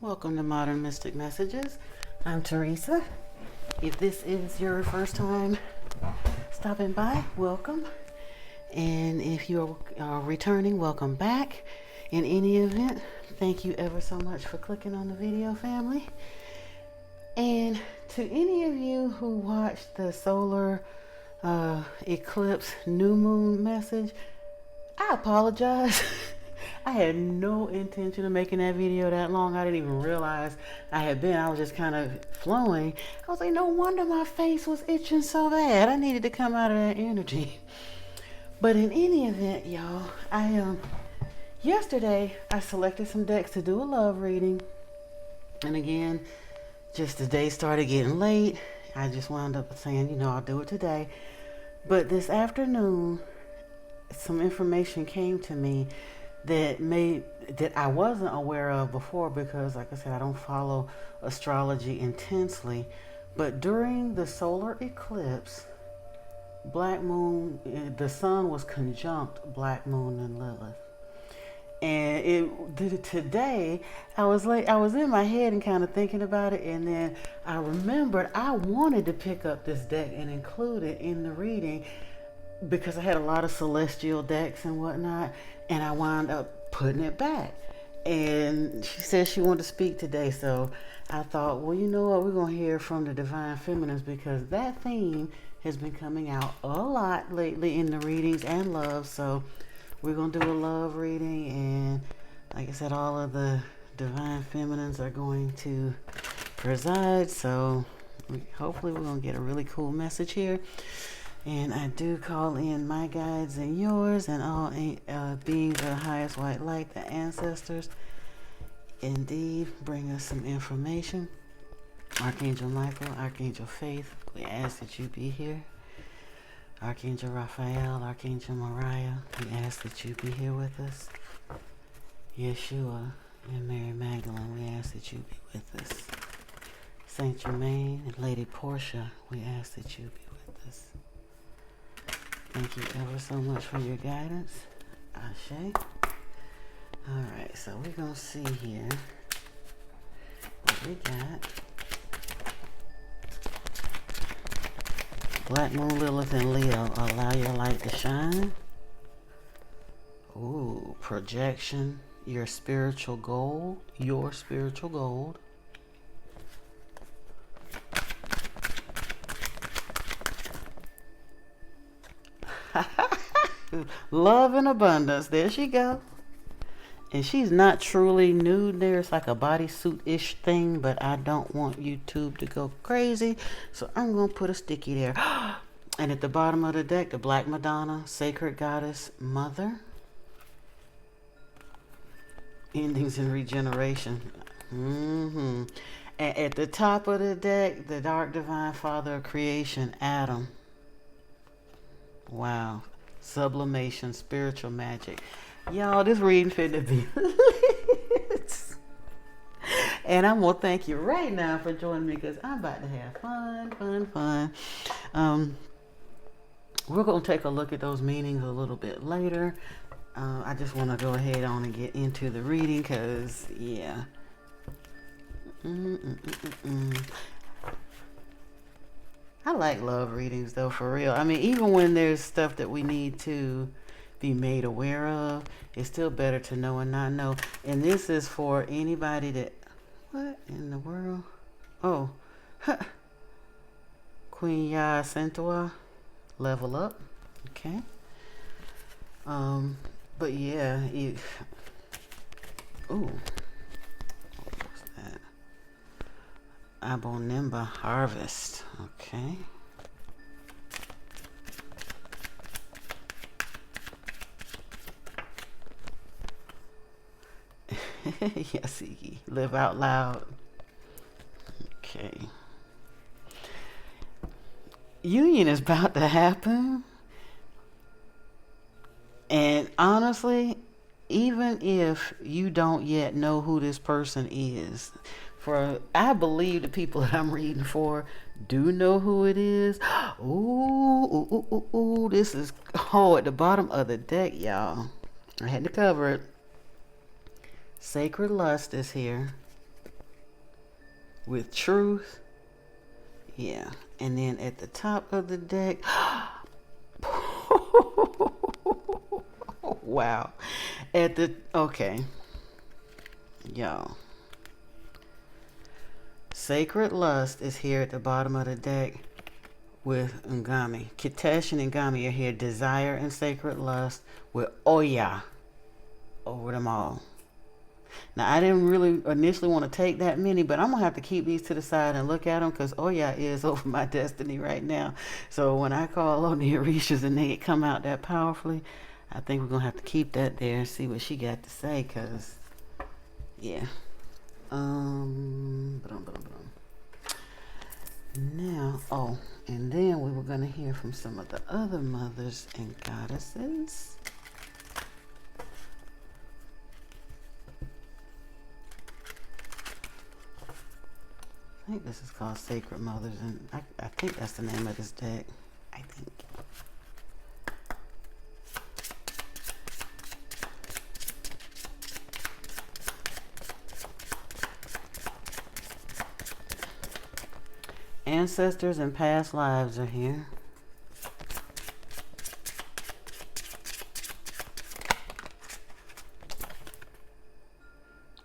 Welcome to Modern Mystic Messages. I'm Teresa. If this is your first time stopping by, welcome. And if you are returning, welcome back. In any event, thank you ever so much for clicking on the video, family. And to any of you who watched the solar eclipse new moon message, I apologize. I had no intention of making that video that long. I didn't even realize I was just kind of flowing. I was like, no wonder my face was itching so bad. I needed to come out of that energy. But in any event, y'all, yesterday I selected some decks to do a love reading. And again, just the day started getting late. I just wound up saying, I'll do it today. But this afternoon, some information came to me that I wasn't aware of before because, like I said, I don't follow astrology intensely. But during the solar eclipse, Black Moon, the sun was conjunct Black Moon and Lilith. And today, I was in my head and kind of thinking about it, and then I remembered I wanted to pick up this deck and include it in the reading because I had a lot of celestial decks and whatnot, and I wound up putting it back. And she said she wanted to speak today, so I thought, well, you know what, we're going to hear from the Divine Feminines because that theme has been coming out a lot lately in the readings and love. So we're going to do a love reading, and like I said, all of the Divine Feminines are going to preside, so hopefully we're going to get a really cool message here. And I do call in my guides and yours and all beings of the highest white light, the ancestors. Indeed, bring us some information. Archangel Michael, Archangel Faith, we ask that you be here. Archangel Raphael, Archangel Mariah, we ask that you be here with us. Yeshua and Mary Magdalene, we ask that you be with us. Saint Germain and Lady Portia, we ask that you be with us. Thank you ever so much for your guidance. Ashe. Alright, so we're going to see here what we got. Black Moon, Lilith, and Leo, allow your light to shine. Ooh, projection, your spiritual gold. Love and abundance. There she go. And she's not truly nude. There's like a bodysuit-ish thing, but I don't want YouTube to go crazy, so I'm going to put a sticky there. And at the bottom of the deck, the Black Madonna, Sacred Goddess, Mother. Endings and regeneration. And at the top of the deck, the Dark Divine Father of Creation, Adam. Wow. Sublimation, spiritual magic. Y'all, this reading finna be lit. And I'm gonna thank you right now for joining me because I'm about to have fun. We're gonna take a look at those meanings a little bit later. I just want to go ahead on and get into the reading because, yeah. I like love readings though, for real. I mean, even when there's stuff that we need to be made aware of, it's still better to know and not know. And this is for anybody that, what in the world? Oh, Queen Ya Sentua, level up. Okay. But yeah, ooh, what's that? Abonimba harvest. Okay. Yes, live out loud. Okay. Union is about to happen. And honestly, even if you don't yet know who this person is, I believe the people that I'm reading for do know who it is. Ooh, this is, at the bottom of the deck, y'all. I had to cover it. Sacred Lust is here. with truth. Yeah. And then at the top of the deck, wow. Okay. Y'all. Sacred Lust is here at the bottom of the deck with Ngami. Kitesh and Ngami are here. Desire and Sacred Lust with Oya over them all. Now, I didn't really initially want to take that many, but I'm going to have to keep these to the side and look at them because Oya is over my destiny right now. So when I call on the Orishas and they come out that powerfully, I think we're going to have to keep that there and see what she got to say because, yeah. Now, and then we were going to hear from some of the other mothers and goddesses. I think this is called Sacred Mothers, and I think that's the name of this deck. I think. Ancestors and past lives are here.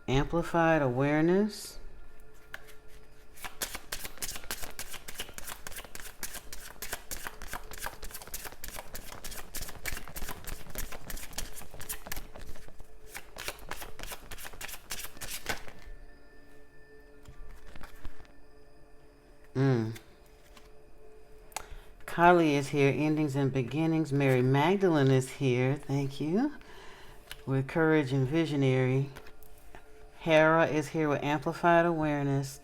Amplified awareness. Kali is here, endings and beginnings. Mary Magdalene is here, thank you, with courage and visionary. Hera is here with amplified awareness.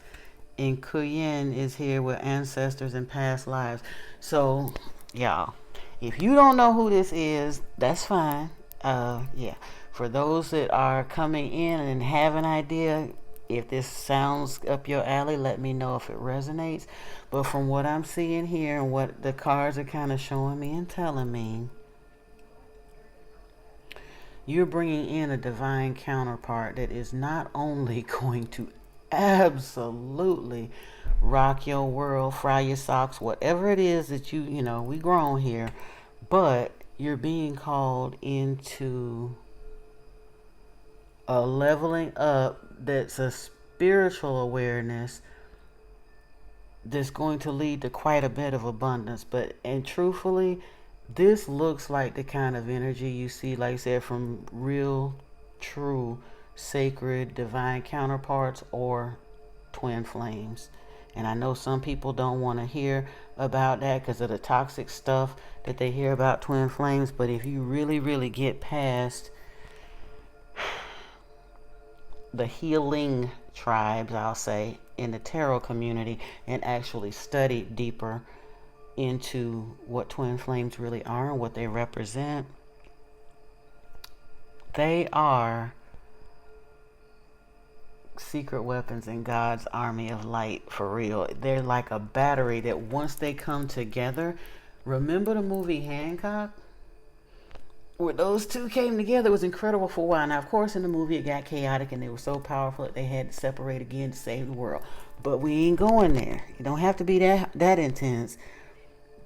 And Kuyen is here with ancestors and past lives. So, y'all, if you don't know who this is, that's fine. Yeah. For those that are coming in and have an idea, if this sounds up your alley, let me know if it resonates. But from what I'm seeing here and what the cards are kind of showing me and telling me, you're bringing in a divine counterpart that is not only going to absolutely rock your world, fry your socks, whatever it is that we grown here, but you're being called into a leveling up that's a spiritual awareness that's going to lead to quite a bit of abundance. And truthfully, this looks like the kind of energy you see, like I said, from real, true, sacred, divine counterparts or twin flames. And I know some people don't want to hear about that because of the toxic stuff that they hear about twin flames. But if you really, really get past the healing tribes, I'll say, in the tarot community and actually study deeper into what twin flames really are and what they represent, they are secret weapons in God's army of light, for real. They're like a battery that once they come together, remember the movie Hancock? Where those two came together, it was incredible for a while. Now, of course, in the movie, it got chaotic and they were so powerful that they had to separate again to save the world. But we ain't going there. You don't have to be that intense.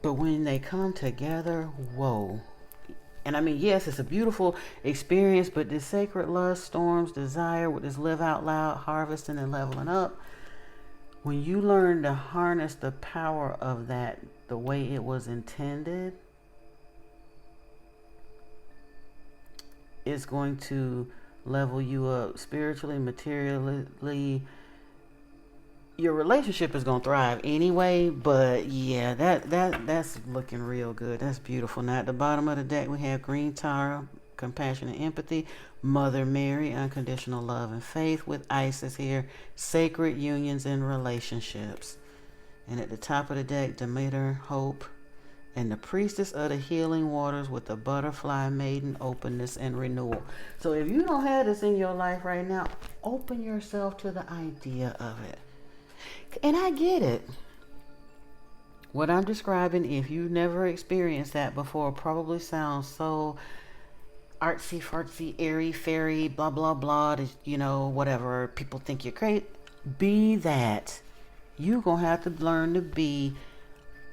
But when they come together, whoa. And I mean, yes, it's a beautiful experience, but this sacred lust, storms, desire, with this live out loud, harvesting and leveling up, when you learn to harness the power of that the way it was intended, it's going to level you up spiritually, materially. Your relationship is going to thrive anyway, but yeah, that's looking real good. That's beautiful. Now at the bottom of the deck we have Green Tara, compassion and empathy. Mother Mary, unconditional love and faith, with Isis here, sacred unions and relationships. And at the top of the deck, Demeter, hope, and the priestess of the healing waters with the butterfly maiden, openness and renewal. So if you don't have this in your life right now, open yourself to the idea of it. And I get it. What I'm describing, if you've never experienced that before, probably sounds so artsy, fartsy, airy, fairy, blah, blah, blah, whatever. People think you're crazy. Be that. You're going to have to learn to be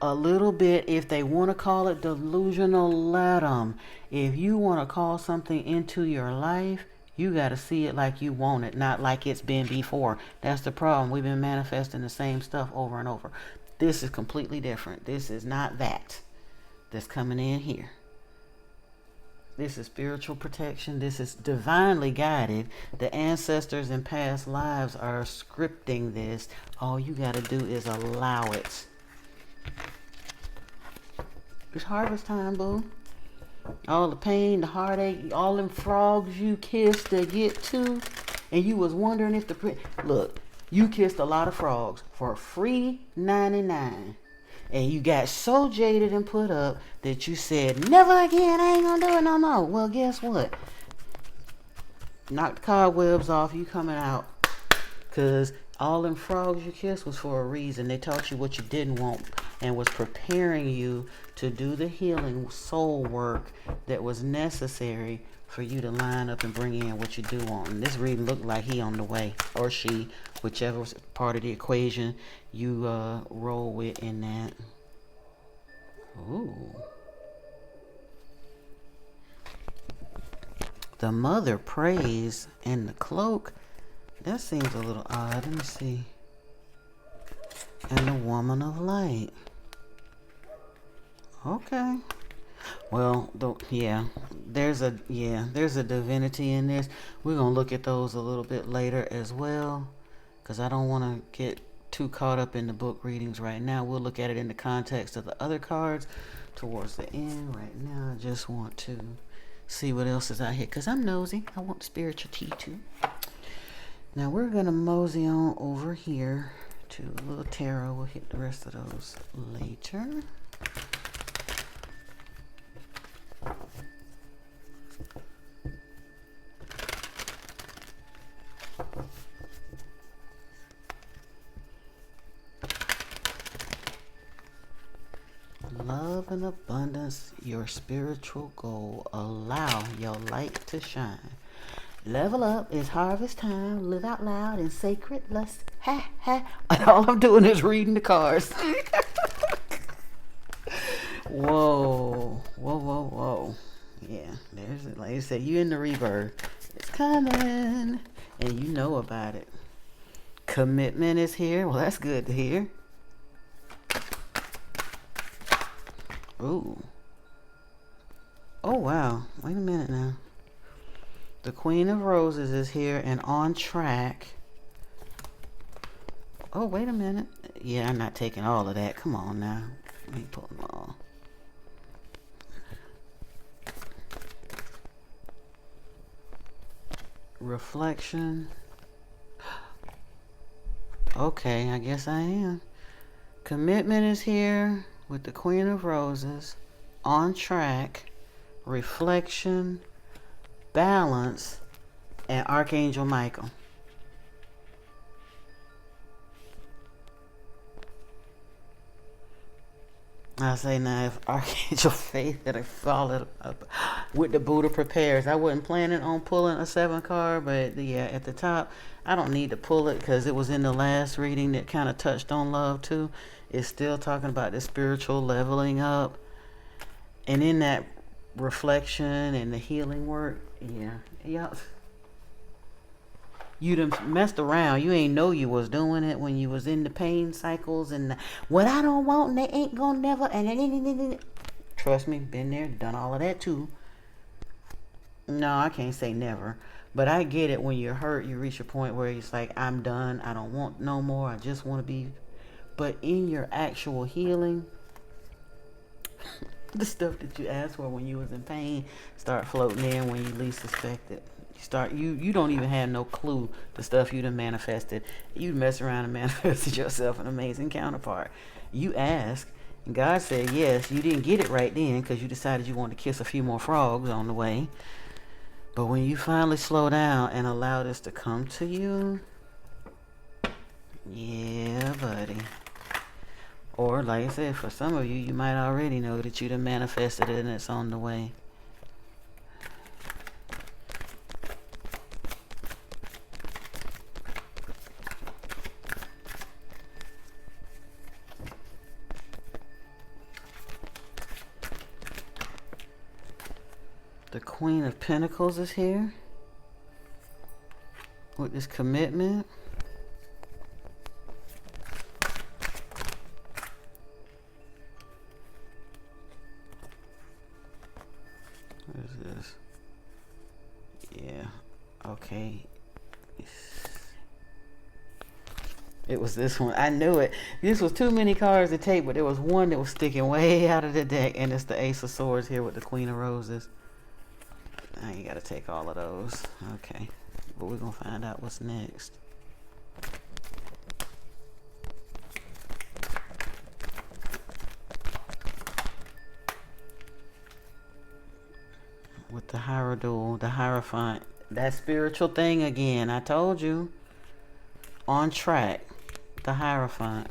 a little bit. If they want to call it delusional, let them. If you want to call something into your life, you got to see it like you want it, not like it's been before. That's the problem. We've been manifesting the same stuff over and over. This is completely different. This is not that that's coming in here. This is spiritual protection. This is divinely guided. The ancestors in past lives are scripting this. All you got to do is allow it. It's harvest time, boo. All the pain, the heartache, all them frogs you kissed to get to, and you was wondering if look, you kissed a lot of frogs for free 99, and you got so jaded and put up that you said, never again, I ain't gonna do it no more. Well, guess what? Knock the cobwebs off, you coming out, because all them frogs you kissed was for a reason. They taught you what you didn't want and was preparing you to do the healing soul work that was necessary for you to line up and bring in what you do want. And this reading looked like he on the way, or she, whichever part of the equation you roll with in that. Ooh. The mother prays and the cloak. That seems a little odd. Let me see. And the woman of light. Okay. Well, there's a divinity in this. We're gonna look at those a little bit later as well, because I don't want to get too caught up in the book readings right now. We'll look at it in the context of the other cards towards the end. Right now, I just want to see what else is out here, because I'm nosy. I want spiritual tea too. Now we're gonna mosey on over here to a little tarot. We'll hit the rest of those later. Love and abundance, your spiritual goal. Allow your light to shine. Level up, it's harvest time. Live out loud in sacred lust. Ha ha. And all I'm doing is reading the cards. Whoa. Whoa, whoa, whoa. Yeah, there's it. Like I said, you in the rebirth. It's coming. And you know about it. Commitment is here. Well, that's good to hear. Ooh. Oh, wow. Wait a minute now. The Queen of Roses is here and on track. Oh, wait a minute. Yeah, I'm not taking all of that. Come on now. Let me pull them all. Reflection. Okay, I guess I am. Commitment is here with the Queen of Roses. On track. Reflection. Balance. And Archangel Michael. I say now, if Archangel Faith that I follow up with the Buddha prepares. I wasn't planning on pulling a 7 card, but yeah, at the top, I don't need to pull it because it was in the last reading that kind of touched on love too. It's still talking about the spiritual leveling up, and in that reflection and the healing work, yeah. You done messed around. You ain't know you was doing it when you was in the pain cycles and what I don't want and they ain't gonna never and trust me, been there, done all of that too. No, I can't say never, but I get it. When you're hurt, you reach a point where it's like, I'm done. I don't want no more. I just want to be. But in your actual healing, the stuff that you asked for when you was in pain start floating in when you least expect it. You don't even have no clue the stuff you done manifested. You mess around and manifested yourself an amazing counterpart. You ask, and God said yes. You didn't get it right then because you decided you wanted to kiss a few more frogs on the way. But when you finally slow down and allow this to come to you, yeah, buddy. Or like I said, for some of you, you might already know that you done manifested it and it's on the way. The Queen of Pentacles is here with this commitment. What is this? Yeah. Okay. It was this one. I knew it. This was too many cards to take, but there was one that was sticking way out of the deck, and it's the Ace of Swords here with the Queen of Roses. Now you gotta take all of those. Okay. But we're gonna find out what's next. With the Hierodule, the Hierophant. That spiritual thing again. I told you. On track. The Hierophant.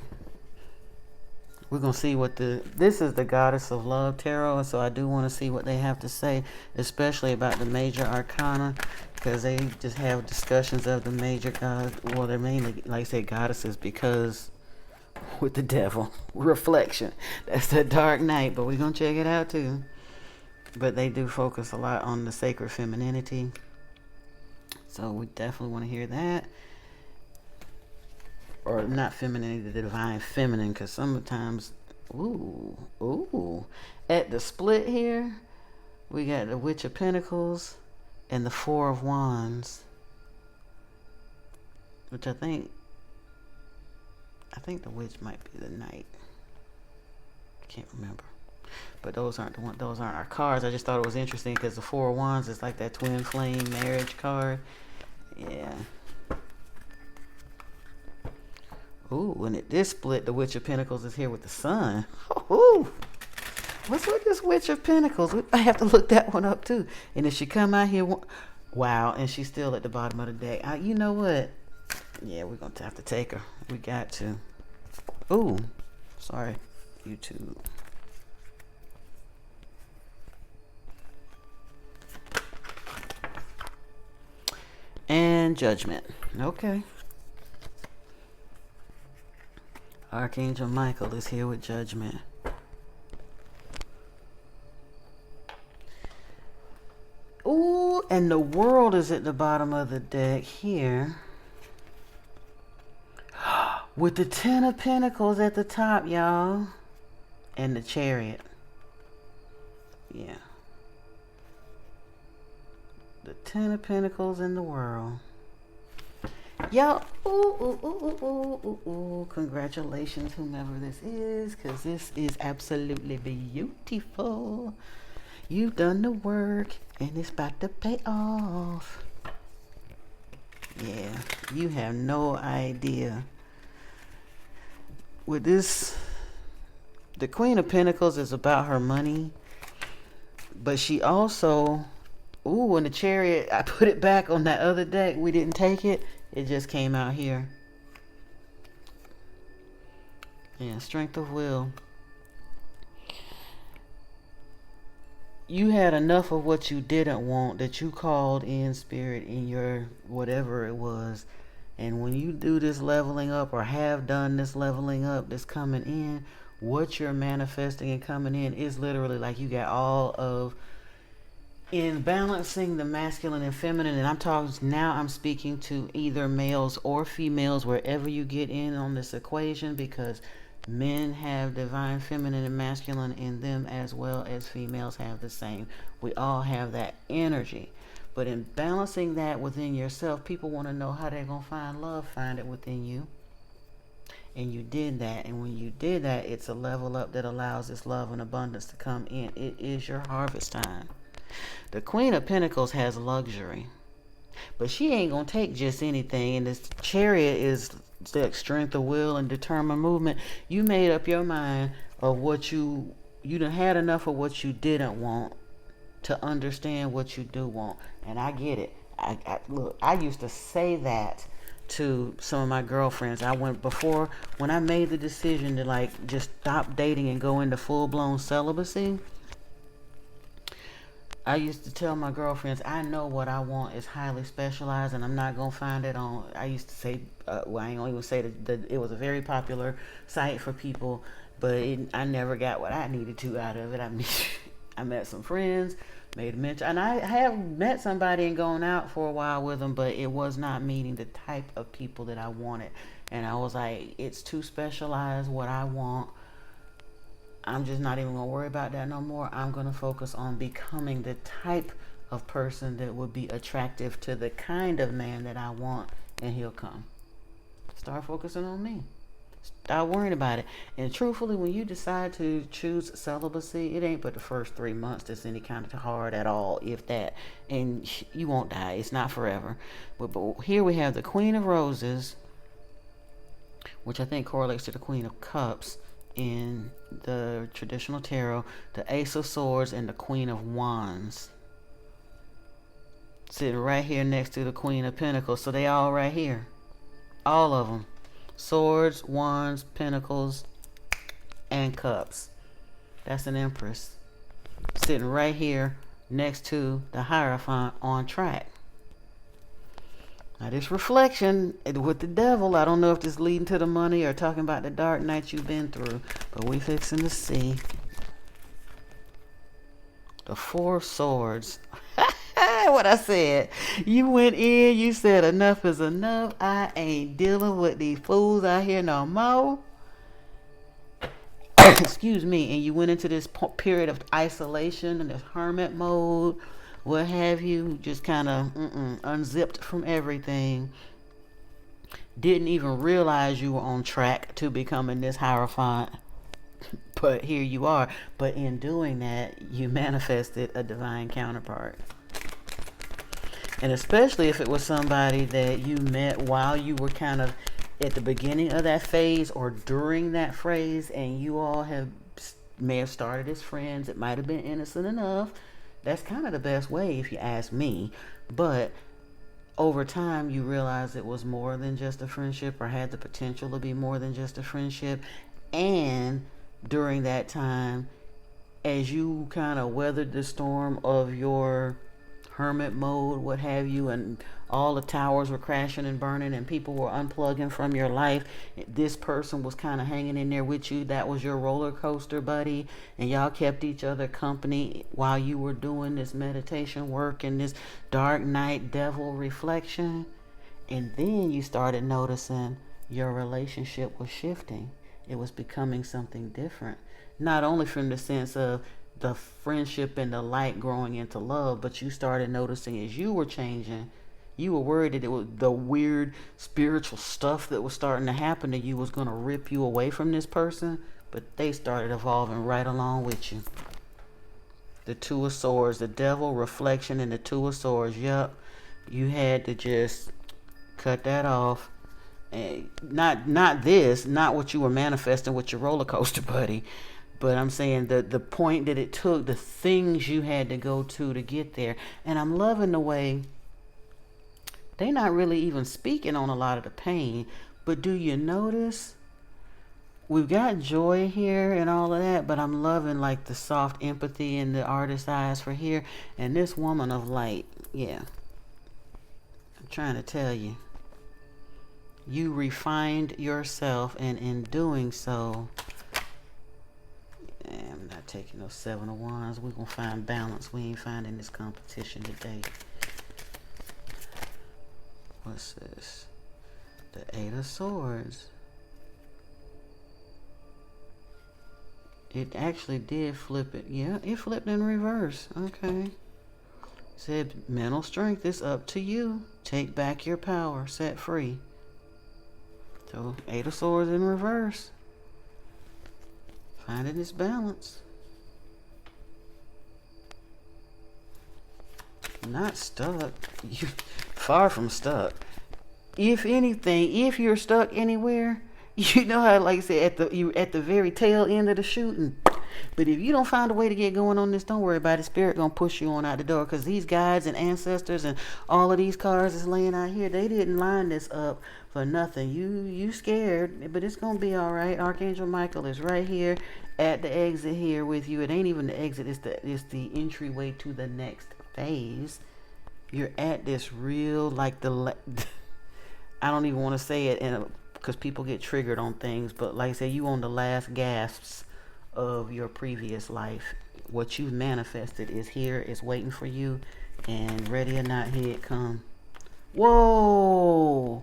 We're going to see what this is the Goddess of Love Tarot, and so I do want to see what they have to say, especially about the major arcana, because they just have discussions of the major gods. Well, they're mainly, like I said, goddesses, because with the devil, reflection. That's the dark night, but we're going to check it out too. But they do focus a lot on the sacred femininity, so we definitely want to hear that. Or not femininity, the divine feminine, because sometimes, ooh. At the split here, we got the Witch of Pentacles and the Four of Wands. Which I think the Witch might be the Knight. I can't remember. But those aren't our cards. I just thought it was interesting because the Four of Wands is like that twin flame marriage card. Yeah. Ooh, and at this split, the Witch of Pentacles is here with the Sun. Ooh. What's with this Witch of Pentacles? I have to look that one up too. And if she come out here, wow, and she's still at the bottom of the deck. You know what? Yeah, we're going to have to take her. We got to. Ooh, sorry, YouTube. And Judgment. Okay. Archangel Michael is here with Judgment. Ooh, and the World is at the bottom of the deck here. With the Ten of Pentacles at the top, y'all. And the Chariot. Yeah. The Ten of Pentacles in the World. Y'all, ooh. Congratulations, whomever this is, because this is absolutely beautiful. You've done the work, and it's about to pay off. Yeah, you have no idea. With this, the Queen of Pentacles is about her money, but she also, ooh, in the Chariot, I put it back on that other deck. We didn't take it. It just came out here. Yeah, strength of will. You had enough of what you didn't want that you called in spirit in your whatever it was. And when you do this leveling up or have done this leveling up that's coming in, what you're manifesting and coming in is literally like you got all of, in balancing the masculine and feminine, and I'm speaking to either males or females, wherever you get in on this equation, because men have divine feminine and masculine in them as well as females have the same. We all have that energy. But in balancing that within yourself, people want to know how they're going to find love. Find it within you. And you did that. And when you did that, it's a level up that allows this love and abundance to come in. It is your harvest time. The Queen of Pentacles has luxury, but she ain't gonna take just anything. And this Chariot is the strength of will and determined movement. You made up your mind of what you done had enough of what you didn't want to understand what you do want. And I get it. Look, I used to say that to some of my girlfriends. When I made the decision to like just stop dating and go into full-blown celibacy, I used to tell my girlfriends, I know what I want is highly specialized, and I'm not going to find it on, I used to say, I ain't gonna even say that it was a very popular site for people, but I never got what I needed to out of it. I met some friends, made a mention. And I have met somebody and gone out for a while with them, but it was not meeting the type of people that I wanted. And I was like, it's too specialized what I want. I'm just not even going to worry about that no more. I'm going to focus on becoming the type of person that would be attractive to the kind of man that I want, and he'll come. Start focusing on me. Stop worrying about it. And truthfully, when you decide to choose celibacy, it ain't but the first 3 months that's any kind of hard at all, if that. And you won't die. It's not forever. But here we have the Queen of Roses, which I think correlates to the Queen of Cups in the traditional tarot, the Ace of Swords, and the Queen of Wands. Sitting right here next to the Queen of Pentacles. So they all right here. All of them. Swords, Wands, Pentacles, and Cups. That's an Empress. Sitting right here next to the Hierophant on track. Now this reflection with the devil, I don't know if this leading to the money or talking about the dark nights you've been through, but we fixing to see. The Four of Swords. What I said. You went in, you said enough is enough. I ain't dealing with these fools out here no more. Excuse me. And you went into this period of isolation and this hermit mode, what have you, just kind of unzipped from everything. Didn't even realize you were on track to becoming this Hierophant. But here you are. But in doing that, you manifested a divine counterpart. And especially if it was somebody that you met while you were kind of at the beginning of that phase or during that phase, and you all may have started as friends. It might have been innocent enough. That's kind of the best way if you ask me. But over time, you realize it was more than just a friendship, or had the potential to be more than just a friendship. And during that time, as you kind of weathered the storm of your hermit mode, what have you, and all the towers were crashing and burning and people were unplugging from your life, this person was kind of hanging in there with you. That was your roller coaster buddy, and y'all kept each other company while you were doing this meditation work and this dark night devil reflection. And then you started noticing your relationship was shifting. It was becoming something different, not only from the sense of the friendship and the light growing into love, but you started noticing as you were changing, you were worried that it was the weird spiritual stuff that was starting to happen to you was going to rip you away from this person, but they started evolving right along with you. The Two of Swords, the devil, reflection, and the Two of Swords. Yup, you had to just cut that off. And not what you were manifesting with your roller coaster buddy. But I'm saying the point that it took, the things you had to go to get there. And I'm loving the way they're not really even speaking on a lot of the pain. But do you notice? We've got joy here and all of that, but I'm loving like the soft empathy in the artist's eyes for here. And this woman of light, yeah. I'm trying to tell you. You refined yourself, and in doing so, I'm not taking those Seven of Wands. We're going to find balance. We ain't finding this competition today. What's this? The Eight of Swords. It actually did flip it. Yeah, it flipped in reverse. Okay. Said mental strength is up to you. Take back your power. Set free. So, Eight of Swords in reverse. Finding this balance. Not stuck. You far from stuck. If anything, if you're stuck anywhere, you know how, like I said, you're at the very tail end of the shooting. But if you don't find a way to get going on this, don't worry about it. Spirit gonna push you on out the door, because these guides and ancestors and all of these cards that's laying out here, they didn't line this up for nothing. You scared, but it's gonna be all right. Archangel Michael is right here at the exit here with you. It ain't even the exit; it's the entryway to the next phase. You're at this real, like I don't even want to say it, because people get triggered on things. But like I said, you on the last gasps of your previous life. what you've manifested is here, is waiting for you, and ready or not, here it come. Whoa!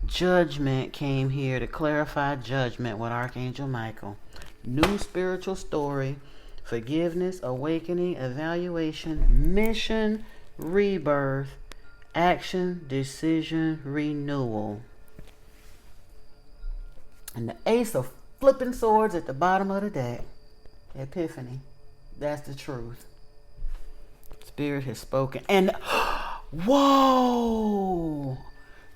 Judgment came here to clarify judgment with Archangel Michael. New spiritual story, forgiveness, awakening, evaluation, mission, rebirth, action, decision, renewal. And the Ace of flipping swords at the bottom of the deck. Epiphany. That's the truth. Spirit has spoken. And whoa!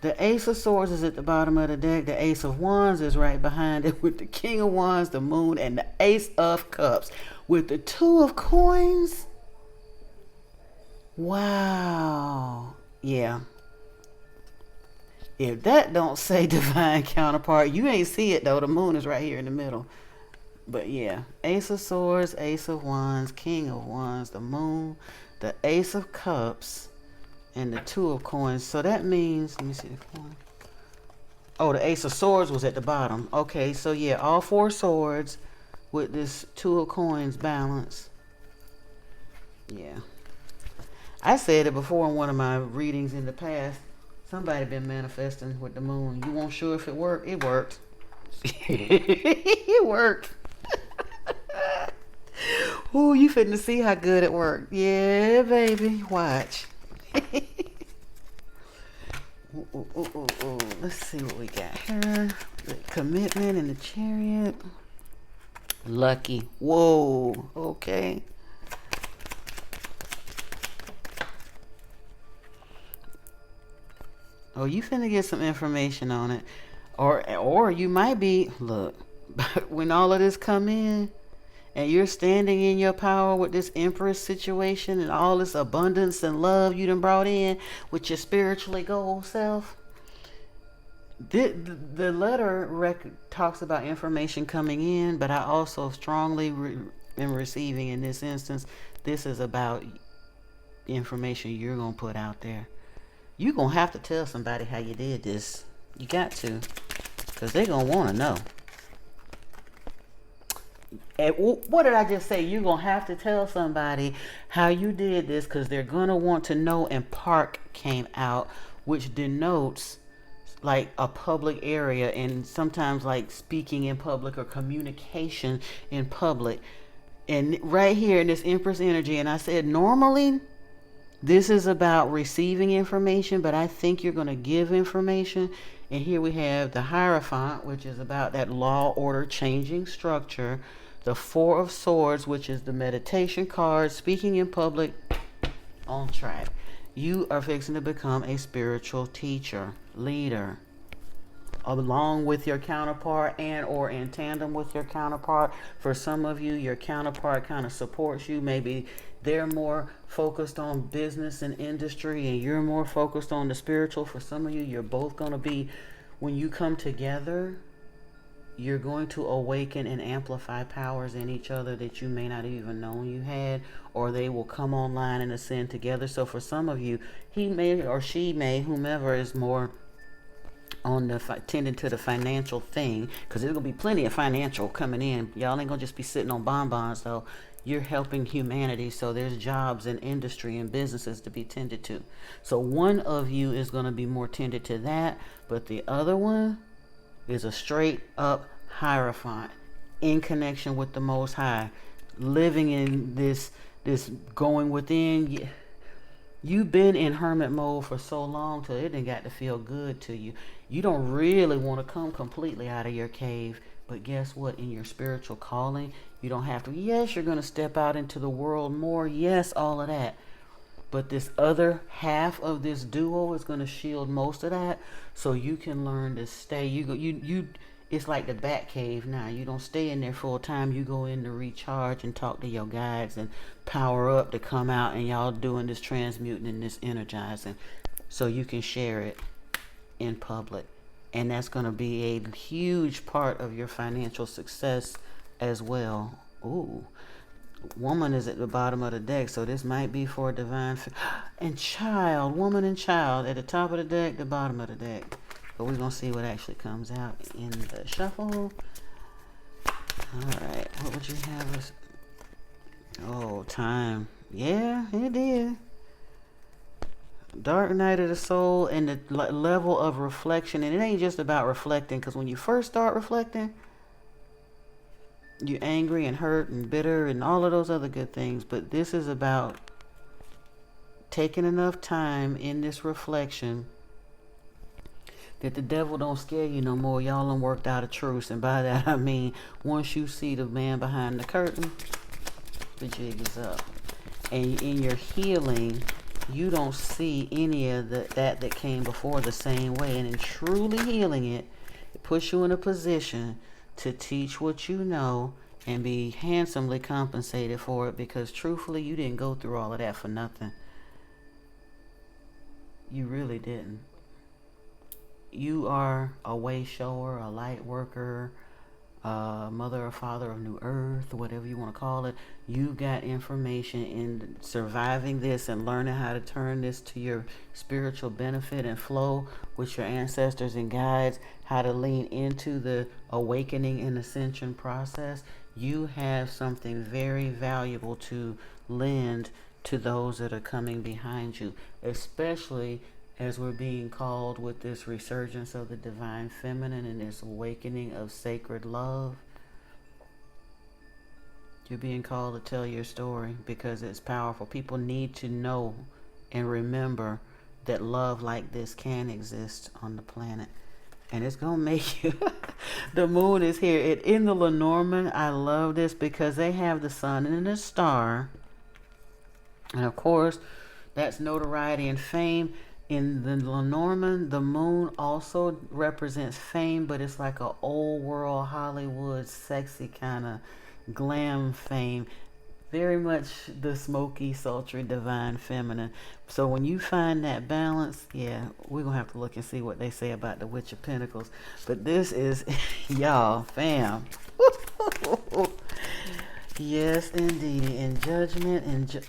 The Ace of Swords is at the bottom of the deck. The Ace of Wands is right behind it with the King of Wands, the Moon, and the Ace of Cups. With the Two of Coins. Wow. Yeah. If that don't say divine counterpart, you ain't see it though. The Moon is right here in the middle. But yeah. Ace of Swords, Ace of Wands, King of Wands, the Moon, the Ace of Cups, and the Two of Coins. So that means, let me see the coin. Oh, the Ace of Swords was at the bottom. Okay, so yeah, all four swords with this Two of Coins balance. Yeah. I said it before in one of my readings in the past. Somebody been manifesting with the Moon. You weren't sure if it worked? It worked. It worked. Ooh, you finna see how good it worked. Yeah, baby. Watch. Ooh. Let's see what we got here. The Commitment and the Chariot. Lucky. Whoa. Okay. Oh, you finna get some information on it. Or you might be, look, when all of this come in, and you're standing in your power with this Empress situation and all this abundance and love you done brought in with your spiritually goal self. The letter talks about information coming in, but I also strongly am receiving in this instance, this is about information you're going to put out there. You're going to have to tell somebody how you did this. You got to, because they're going to want to know. And what did I just say? You're going to have to tell somebody how you did this because they're going to want to know. And park came out, which denotes like a public area and sometimes like speaking in public or communication in public. And right here in this Empress energy, and I said normally this is about receiving information, but I think you're going to give information. And here we have the Hierophant, which is about that law, order, changing structure. The Four of Swords, which is the meditation card, speaking in public, on track. You are fixing to become a spiritual teacher, leader, along with your counterpart and or in tandem with your counterpart. For some of you, your counterpart kind of supports you. Maybe they're more focused on business and industry and you're more focused on the spiritual. For some of you, you're both going to be, when you come together, you're going to awaken and amplify powers in each other that you may not even know you had, or they will come online and ascend together. So for some of you, he may or she may, whomever is more on the tending to the financial thing, because there's going to be plenty of financial coming in. Y'all ain't going to just be sitting on bonbons, though. You're helping humanity, so there's jobs and industry and businesses to be tended to. So one of you is going to be more tended to that, but the other one is a straight up Hierophant in connection with the Most High, living in this going within. You've been in hermit mode for so long till it didn't got to feel good to you. You don't really want to come completely out of your cave, but guess what? In your spiritual calling, you don't have to. Yes, you're going to step out into the world more. Yes, all of that. But this other half of this duo is going to shield most of that, so you can learn to stay. It's like the Bat Cave now. You don't stay in there full time. You go in to recharge and talk to your guides and power up to come out, and y'all doing this transmuting and this energizing, so you can share it in public. And that's going to be a huge part of your financial success as well. Ooh. Woman is at the bottom of the deck, so this might be for divine and child. Woman and child at the top of the deck, the bottom of the deck. But we're gonna see what actually comes out in the shuffle. All right, what would you have us? Oh, time. Yeah, it did. Dark night of the soul and the level of reflection. And it ain't just about reflecting, because when you first start reflecting, you're angry and hurt and bitter and all of those other good things. But this is about taking enough time in this reflection that the devil don't scare you no more. Y'all done worked out a truce. And by that I mean, once you see the man behind the curtain, the jig is up. And in your healing, you don't see any of that came before the same way. And in truly healing it, it puts you in a position to teach what you know and be handsomely compensated for it, because truthfully, you didn't go through all of that for nothing. You really didn't. You are a way shower, a light worker, mother or father of New Earth, whatever you want to call it. You got information in surviving this and learning how to turn this to your spiritual benefit and flow with your ancestors and guides, how to lean into the awakening and ascension process. You have something very valuable to lend to those that are coming behind you, especially as we're being called with this resurgence of the divine feminine and this awakening of sacred love. You're being called to tell your story because it's powerful. People need to know and remember that love like this can exist on the planet. And it's going to make you... The moon is here. In the Lenormand, I love this because they have the sun and the star. And of course, that's notoriety and fame. In the Lenormand, the moon also represents fame, but it's like a old world Hollywood sexy kind of glam fame. Very much the smoky, sultry, divine feminine. So when you find that balance, yeah, we're going to have to look and see what they say about the Witch of Pentacles. But this is, y'all, fam. Yes, indeed. In judgment and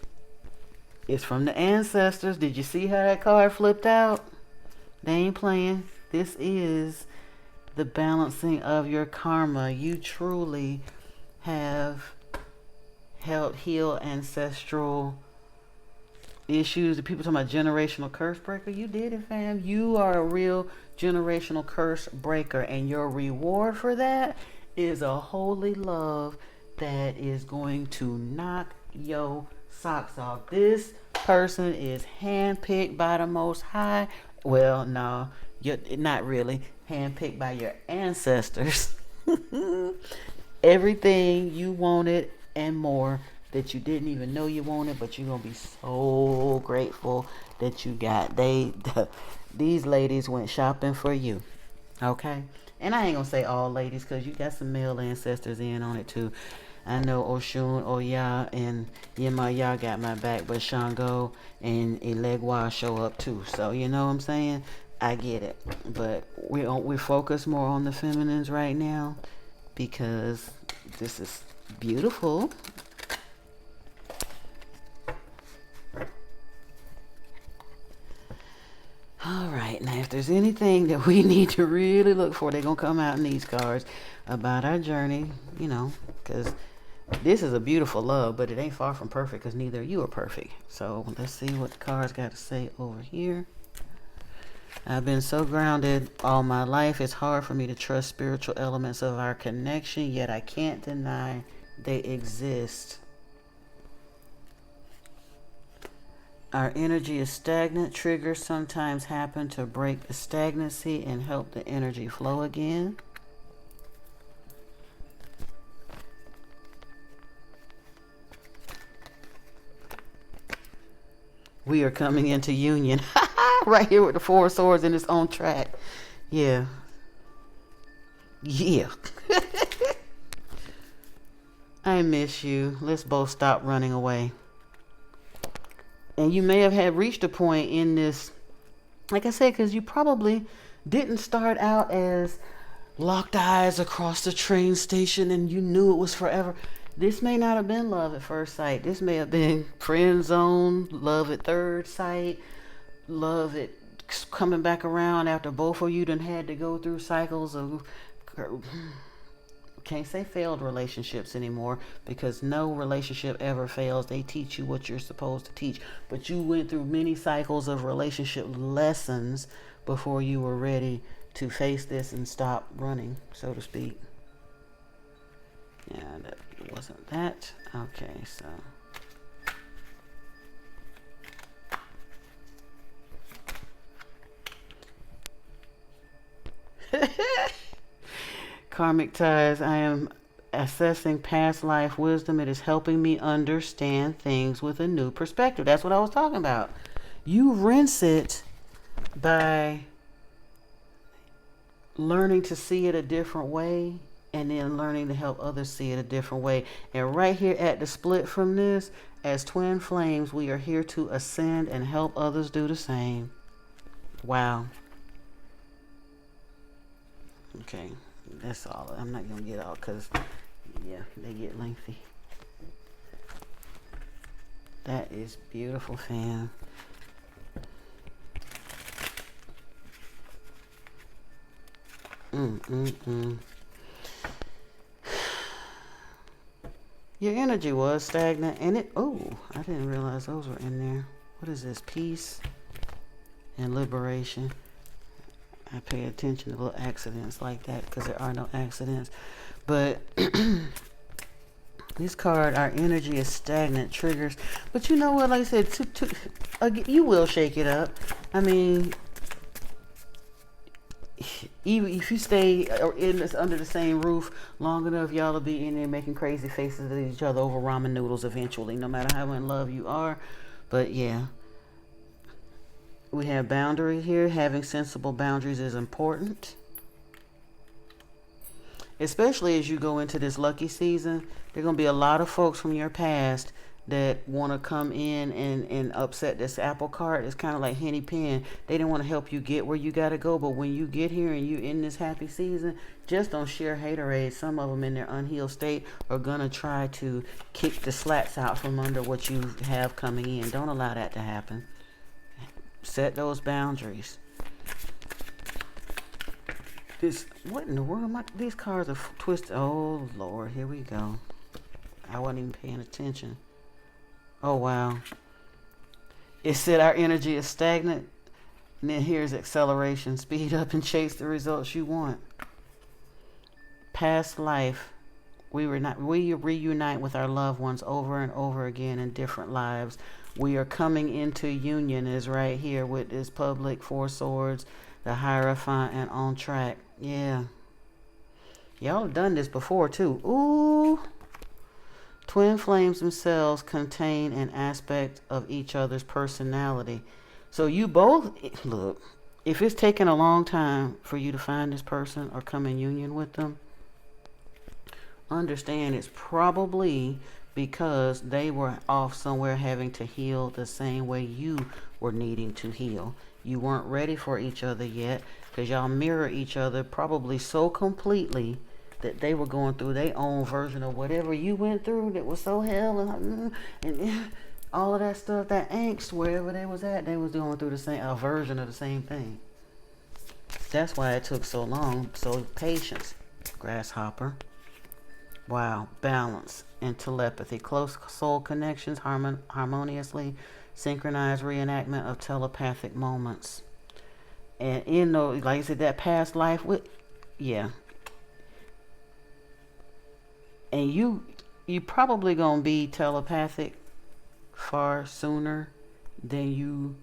it's from the ancestors. Did you see how that card flipped out? They ain't playing. This is the balancing of your karma. You truly have helped heal ancestral issues. The people talking about generational curse breaker. You did it, fam. You are a real generational curse breaker. And your reward for that is a holy love that is going to knock your socks off. This person is handpicked by the Most High. Well, no, you're not really handpicked by your ancestors. Everything you wanted and more that you didn't even know you wanted, but you're gonna be so grateful that you got. These ladies went shopping for you. Okay, and I ain't gonna say all ladies because you got some male ancestors in on it too. I know Oshun, Oya, and Yemaya got my back, but Shango and Elegwa show up too. So you know what I'm saying? I get it, but we focus more on the feminines right now because this is beautiful. All right, now if there's anything that we need to really look for, they're gonna come out in these cards about our journey, you know, because this is a beautiful love, but it ain't far from perfect because neither of you are perfect. So let's see what the cards got to say over here. I've been so grounded all my life, it's hard for me to trust spiritual elements of our connection, yet I can't deny they exist. Our energy is stagnant. Triggers sometimes happen to break the stagnancy and help the energy flow again. We are coming into union. Right here with the Four of Swords in its own track. Yeah. Yeah. I miss you. Let's both stop running away. And you may have had reached a point in this, like I said, because you probably didn't start out as locked eyes across the train station and you knew it was forever. This may not have been love at first sight. This may have been friend zone, love at third sight, love at coming back around after both of you done had to go through cycles of can't say failed relationships anymore, because no relationship ever fails. They teach you what you're supposed to teach. But you went through many cycles of relationship lessons before you were ready to face this and stop running, so to speak. Yeah, that wasn't that. Okay, so. Karmic ties. I am assessing past life wisdom. It is helping me understand things with a new perspective. That's what I was talking about. You rinse it by learning to see it a different way, and then learning to help others see it a different way. And right here at the split from this, as twin flames, we are here to ascend and help others do the same. Wow. Okay, that's all. I'm not going to get out because, yeah, they get lengthy. That is beautiful, fam. Your energy was stagnant, and it, oh, I didn't realize those were in there. What is this? Peace and liberation. I pay attention to little accidents like that because there are no accidents. But this card, our energy is stagnant, triggers. But you know what? Like I said, you will shake it up. I mean, even if you stay under the same roof long enough, y'all will be in there making crazy faces at each other over ramen noodles eventually, no matter how in love you are. But yeah. We have boundary here. Having sensible boundaries is important. Especially as you go into this lucky season. There are going to be a lot of folks from your past that want to come in and upset this apple cart. It's kind of like Henny Penn. They didn't want to help you get where you got to go. But when you get here and you're in this happy season, just don't share haterade. Some of them in their unhealed state are going to try to kick the slats out from under what you have coming in. Don't allow that to happen. Set those boundaries. What in the world? These cards are twisted. Oh, Lord. Here we go. I wasn't even paying attention. Oh, wow. It said our energy is stagnant. And then here's acceleration. Speed up and chase the results you want. Past life. We reunite with our loved ones over and over again in different lives. We are coming into union is right here with this public, Four Swords, the Hierophant, and on track. Yeah. Y'all have done this before too. Ooh. Twin flames themselves contain an aspect of each other's personality. So you both, look, if it's taken a long time for you to find this person or come in union with them, understand it's probably because they were off somewhere having to heal the same way you were needing to heal. You weren't ready for each other yet because y'all mirror each other probably so completely that they were going through their own version of whatever you went through that was so hell and all of that stuff, that angst, wherever they was at, they was going through a version of the same thing. That's why it took so long. So patience, grasshopper. Wow, balance and telepathy, close soul connections, harmoniously synchronized reenactment of telepathic moments. And like I said, that past life yeah. And you probably gonna be telepathic far sooner than you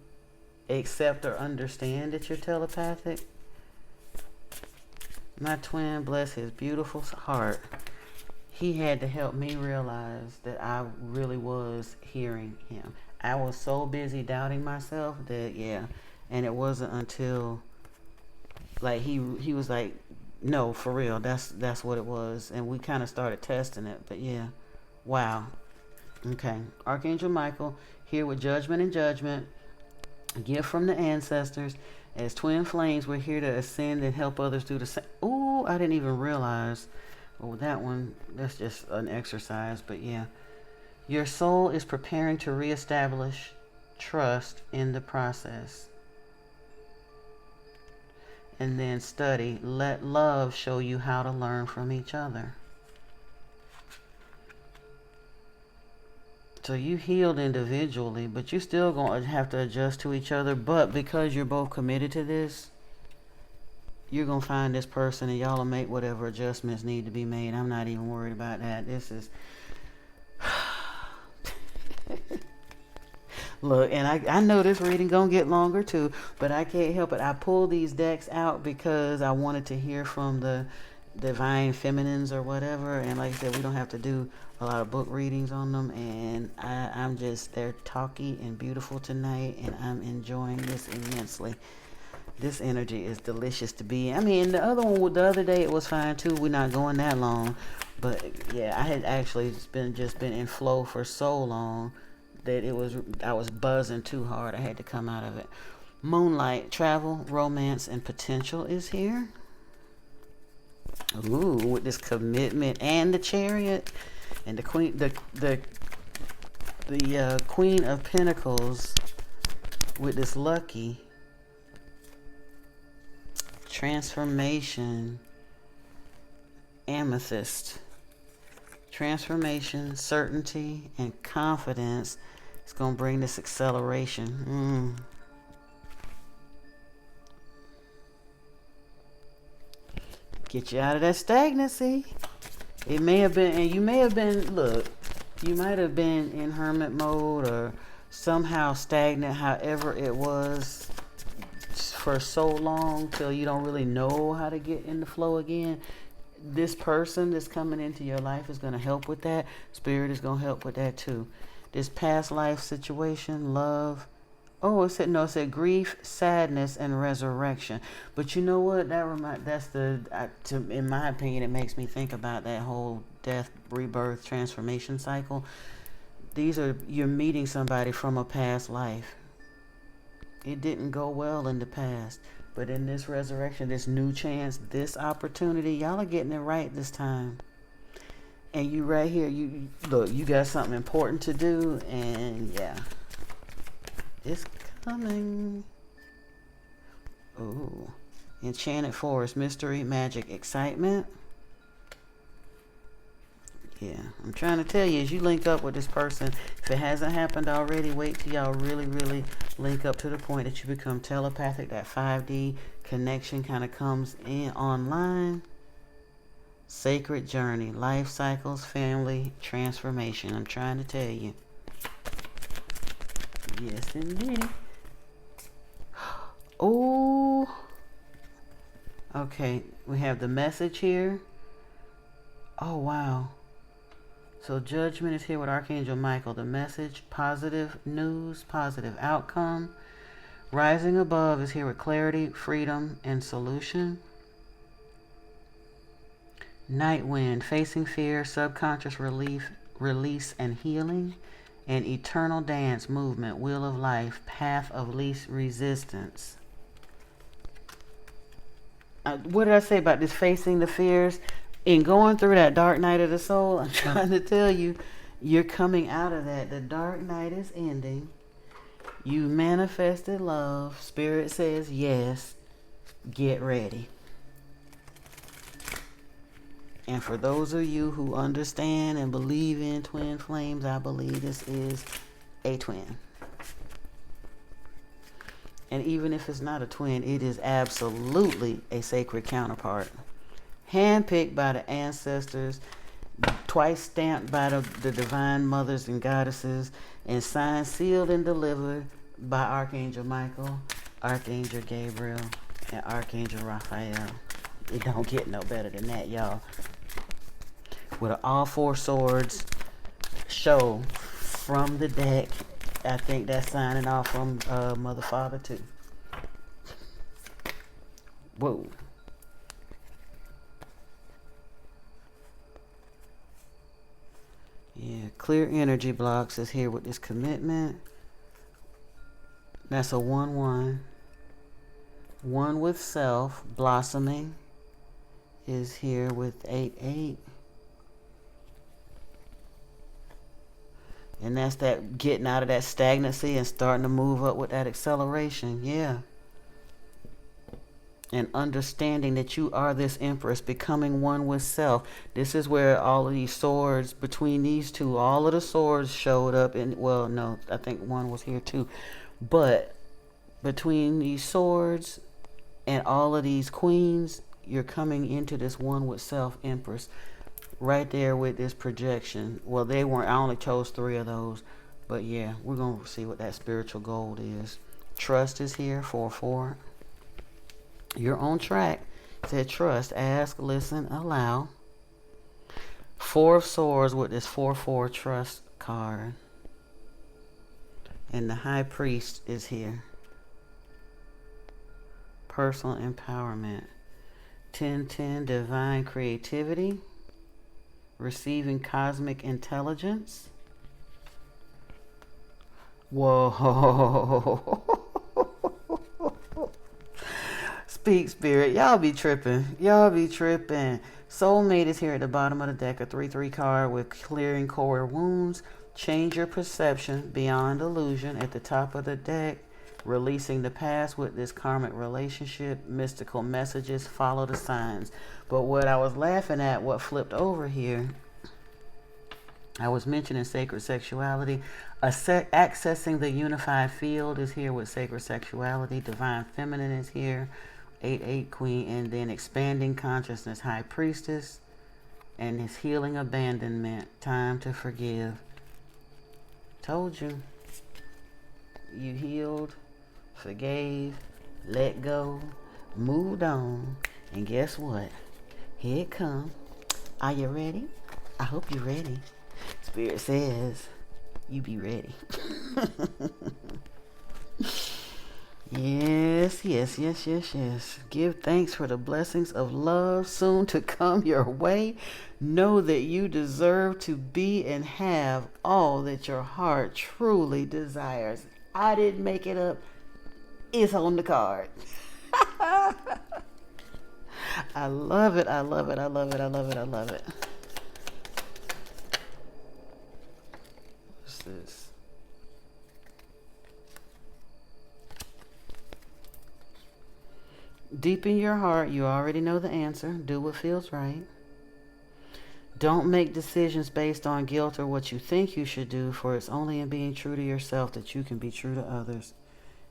accept or understand that you're telepathic. My twin, bless his beautiful heart, he had to help me realize that I really was hearing him. I was so busy doubting myself that, yeah. And it wasn't until, like, he was like, no, for real, that's what it was. And we kind of started testing it. But, yeah. Wow. Okay. Archangel Michael, here with judgment and judgment. A gift from the ancestors. As twin flames, we're here to ascend and help others do the same. Ooh, I didn't even realize. Oh, that one, that's just an exercise, but yeah. Your soul is preparing to reestablish trust in the process. And then study. Let love show you how to learn from each other. So you healed individually, but you still going to have to adjust to each other. But because you're both committed to this, you're going to find this person and y'all will make whatever adjustments need to be made. I'm not even worried about that. This is... Look, and I know this reading going to get longer too, but I can't help it. I pulled these decks out because I wanted to hear from the divine feminines or whatever. And like I said, we don't have to do a lot of book readings on them. And I'm just, they're talky and beautiful tonight, and I'm enjoying this immensely. This energy is delicious to be in. I mean, the other one, the other day, it was fine too. We're not going that long. But yeah, I had actually just been in flow for so long that I was buzzing too hard. I had to come out of it. Moonlight, travel, romance, and potential is here. Ooh, with this commitment and the Chariot and the Queen, the Queen of Pentacles with this Lucky. Transformation, Amethyst. Transformation, certainty, and confidence. It's going to bring this acceleration. Get you out of that stagnancy. It may have been, and you may have been, look, you might have been in hermit mode or somehow stagnant, however it was, for so long till you don't really know how to get in the flow again. This person that's coming into your life is going to help with that. Spirit is going to help with that too. This past life situation, love. Oh, it said grief, sadness, and resurrection. But you know what? In my opinion, it makes me think about that whole death, rebirth, transformation cycle. You're meeting somebody from a past life. It didn't go well in the past. But in this resurrection, this new chance, this opportunity, y'all are getting it right this time. And you right here, you got something important to do, and yeah, it's coming. Ooh, Enchanted Forest, mystery, magic, excitement. Yeah, I'm trying to tell you, as you link up with this person, if it hasn't happened already, wait till y'all really, really link up to the point that you become telepathic. That 5D connection kind of comes in online. Sacred journey, life cycles, family, transformation. I'm trying to tell you. Yes, indeed. Oh. Okay, we have the message here. Oh, wow. So judgment is here with Archangel Michael. The message, positive news, positive outcome. Rising above is here with clarity, freedom, and solution. Night wind, facing fear, subconscious relief, release, and healing. And eternal dance, movement, wheel of life, path of least resistance. What did I say about this facing the fears? In going through that dark night of the soul, I'm trying to tell you, you're coming out of that. The dark night is ending. You manifested love. Spirit says yes. Get ready. And for those of you who understand and believe in twin flames, I believe this is a twin. And even if it's not a twin, it is absolutely a sacred counterpart. Handpicked by the ancestors, twice stamped by the divine mothers and goddesses, and signed, sealed, and delivered by Archangel Michael, Archangel Gabriel, and Archangel Raphael. It don't get no better than that, y'all. With all four swords show from the deck. I think that's signing off from Mother Father too. Whoa. Yeah, clear energy blocks is here with this commitment. That's a 1-1. One with self, blossoming, is here with 8-8. And that's that getting out of that stagnancy and starting to move up with that acceleration. Yeah. and understanding that you are this empress, becoming one with self. This is where all of these swords between these two, all of the swords showed up. And well, no, I think one was here too. But between these swords and all of these queens, you're coming into this one with self empress right there with this projection. Well, they weren't, I only chose 3 of those. But yeah, we're going to see what that spiritual gold is. Trust is here, 4-4. You're on track. Said trust, ask, listen, allow. 4 of Swords with this 4-4 trust card. And the High Priest is here. Personal empowerment. 10-10, divine creativity. Receiving cosmic intelligence. Whoa. Speak, Spirit. Y'all be tripping. Y'all be tripping. Soulmate is here at the bottom of the deck. A 3-3 card with clearing core wounds. Change your perception beyond illusion at the top of the deck. Releasing the past with this karmic relationship. Mystical messages. Follow the signs. But what I was laughing at, what flipped over here, I was mentioning sacred sexuality. Accessing the unified field is here with sacred sexuality. Divine feminine is here. 8-8 queen. And then expanding consciousness, High Priestess. And his healing abandonment. Time to forgive. Told you. You healed, forgave, let go, moved on. And guess what? Here it comes. Are you ready? I hope you're ready. Spirit says you be ready. Yes. Give thanks for the blessings of love soon to come your way. Know that you deserve to be and have all that your heart truly desires. I didn't make it up. It's on the card. I love it. What's this? Deep in your heart, you already know the answer. Do what feels right. Don't make decisions based on guilt or what you think you should do, for it's only in being true to yourself that you can be true to others.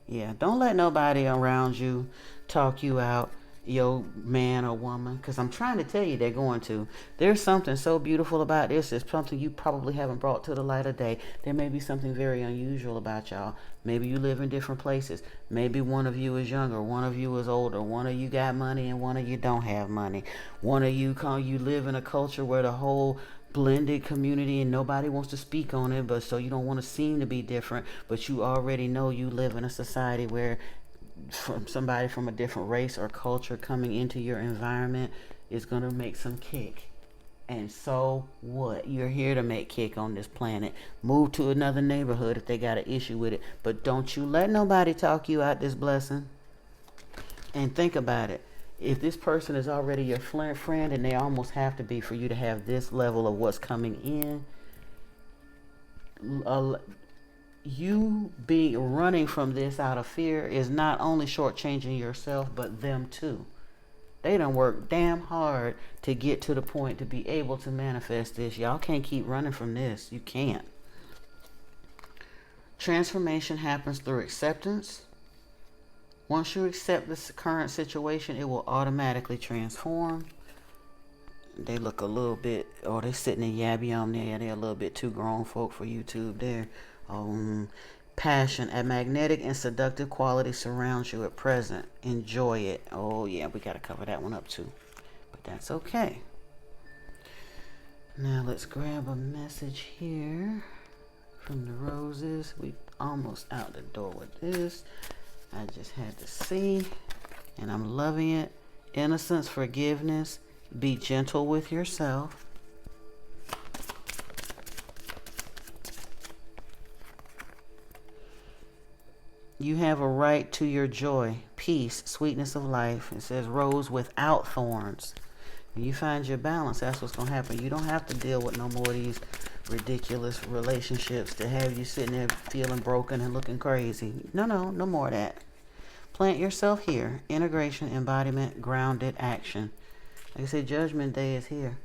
Yeah, don't let nobody around you talk you out, your man or woman, because I'm trying to tell you they're going to. There's something so beautiful about this. It's something you probably haven't brought to the light of day. There may be something very unusual about y'all. Maybe you live in different places. Maybe one of you is younger, one of you is older, one of you got money and one of you don't have money. One of you live in a culture where the whole blended community and nobody wants to speak on it, but so you don't want to seem to be different, but you already know you live in a society where somebody from a different race or culture coming into your environment is going to make some kick. And so what? You're here to make kick on this planet. Move to another neighborhood if they got an issue with it, but don't you let nobody talk you out this blessing. And think about it. If this person is already your friend, and they almost have to be for you to have this level of what's coming in, you be running from this out of fear is not only shortchanging yourself, but them too. They done work damn hard to get to the point to be able to manifest this. Y'all can't keep running from this. You can't. Transformation happens through acceptance. Once you accept this current situation, it will automatically transform. They look a little bit, they're sitting in Yabby there. They're a little bit too grown folk for YouTube there. Passion, a magnetic and seductive quality surrounds you at present. Enjoy it. Oh yeah, we got to cover that one up too. But that's okay. Now let's grab a message here from the roses. We almost out the door with this. I just had to see, and I'm loving it. Innocence, forgiveness. Be gentle with yourself. You have a right to your joy, peace, sweetness of life. It says rose without thorns. When you find your balance, that's what's going to happen. You don't have to deal with no more of these ridiculous relationships to have you sitting there feeling broken and looking crazy. No more of that. Plant yourself here. Integration, embodiment, grounded action. Like I said, Judgment Day is here.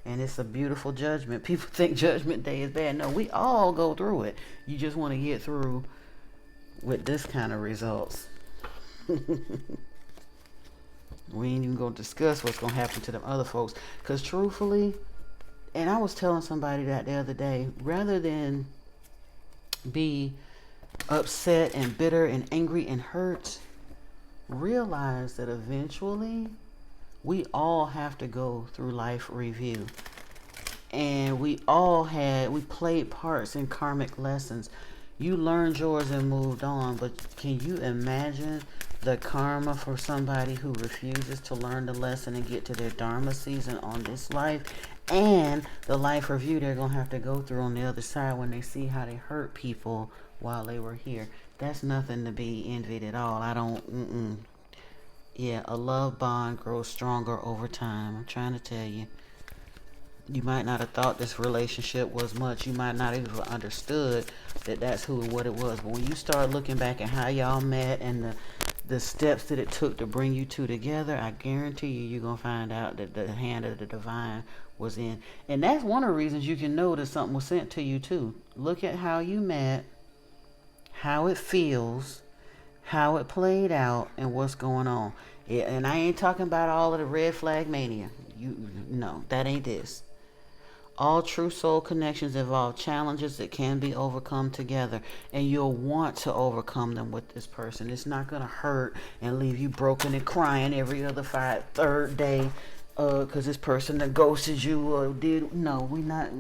And it's a beautiful judgment. People think Judgment Day is bad. No, we all go through it. You just want to get through with this kind of results. We ain't even going to discuss what's going to happen to them other folks. Because truthfully, and I was telling somebody that the other day, rather than be upset and bitter and angry and hurt, realize that eventually we all have to go through life review. And we played parts in karmic lessons. You learned yours and moved on, but can you imagine the karma for somebody who refuses to learn the lesson and get to their Dharma season on this life, and the life review they're going to have to go through on the other side when they see how they hurt people while they were here? That's nothing to be envied at all. Yeah, a love bond grows stronger over time. I'm trying to tell you. You might not have thought this relationship was much. You might not even understood that that's what it was. But when you start looking back at how y'all met and the steps that it took to bring you two together, I guarantee you're going to find out that the hand of the divine was in. And that's one of the reasons you can know that something was sent to you too. Look at how you met, how it feels, how it played out, and what's going on. And I ain't talking about all of the red flag mania. No, that ain't this. All true soul connections involve challenges that can be overcome together, and you'll want to overcome them with this person. It's not going to hurt and leave you broken and crying every other third day because this person that ghosted you or did. No, we not.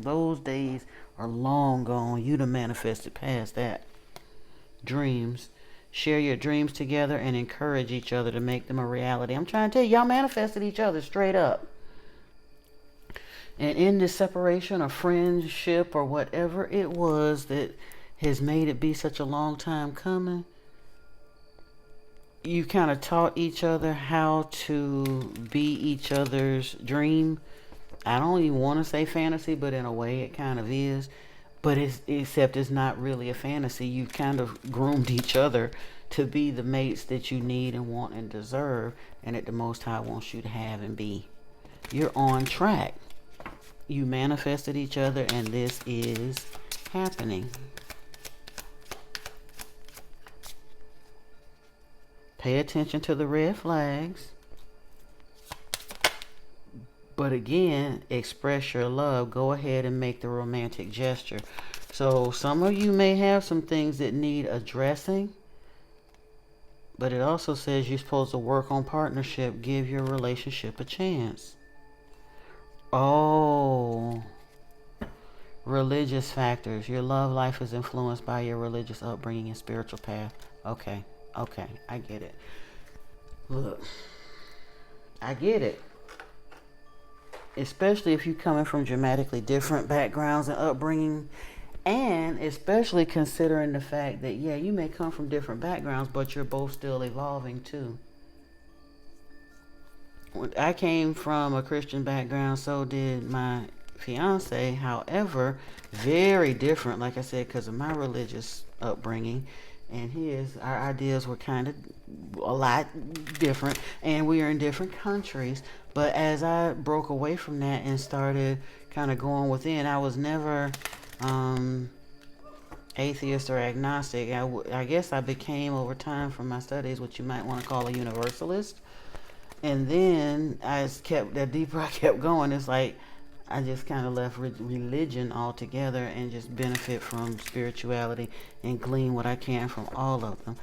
Those days are long gone. You done manifested past that. Dreams. Share your dreams together and encourage each other to make them a reality. I'm trying to tell you, y'all manifested each other straight up. And in this separation or friendship or whatever it was that has made it be such a long time coming, you kind of taught each other how to be each other's dream. I don't even want to say fantasy, but in a way it kind of is. But except it's not really a fantasy. You kind of groomed each other to be the mates that you need and want and deserve, and that the Most High wants you to have and be. You're on track. You manifested each other, and this is happening. Pay attention to the red flags. But again, express your love. Go ahead and make the romantic gesture. So some of you may have some things that need addressing. But it also says you're supposed to work on partnership. Give your relationship a chance. Oh, religious factors. Your love life is influenced by your religious upbringing and spiritual path. Okay, I get it. Look, I get it. Especially if you're coming from dramatically different backgrounds and upbringing, and especially considering the fact that, yeah, you may come from different backgrounds, but you're both still evolving too. I came from a Christian background, so did my fiance. However, very different, like I said, because of my religious upbringing and his. Our ideas were kind of a lot different, and we are in different countries. But as I broke away from that and started kind of going within, I was never atheist or agnostic. I guess I became, over time from my studies, what you might want to call a universalist. And then the deeper I kept going, it's like I just kind of left religion altogether and just benefit from spirituality and glean what I can from all of them.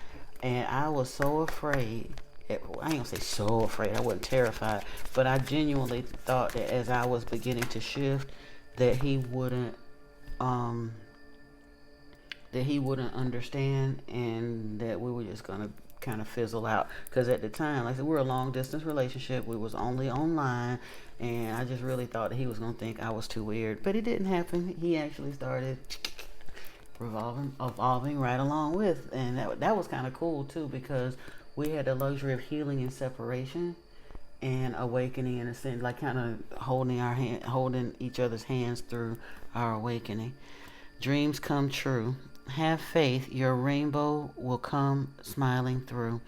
And I was so afraid. I ain't gonna say so afraid. I wasn't terrified, but I genuinely thought that as I was beginning to shift, that he wouldn't understand, and that we were just gonna kind of fizzle out. Because at the time, like I said, we were a long distance relationship. We was only online, and I just really thought that he was gonna think I was too weird. But it didn't happen. He actually started evolving right along with, and that was kind of cool too, because we had the luxury of healing in separation and awakening in a sense, like kind of holding each other's hands through our awakening. Dreams come true. Have faith, your rainbow will come smiling through.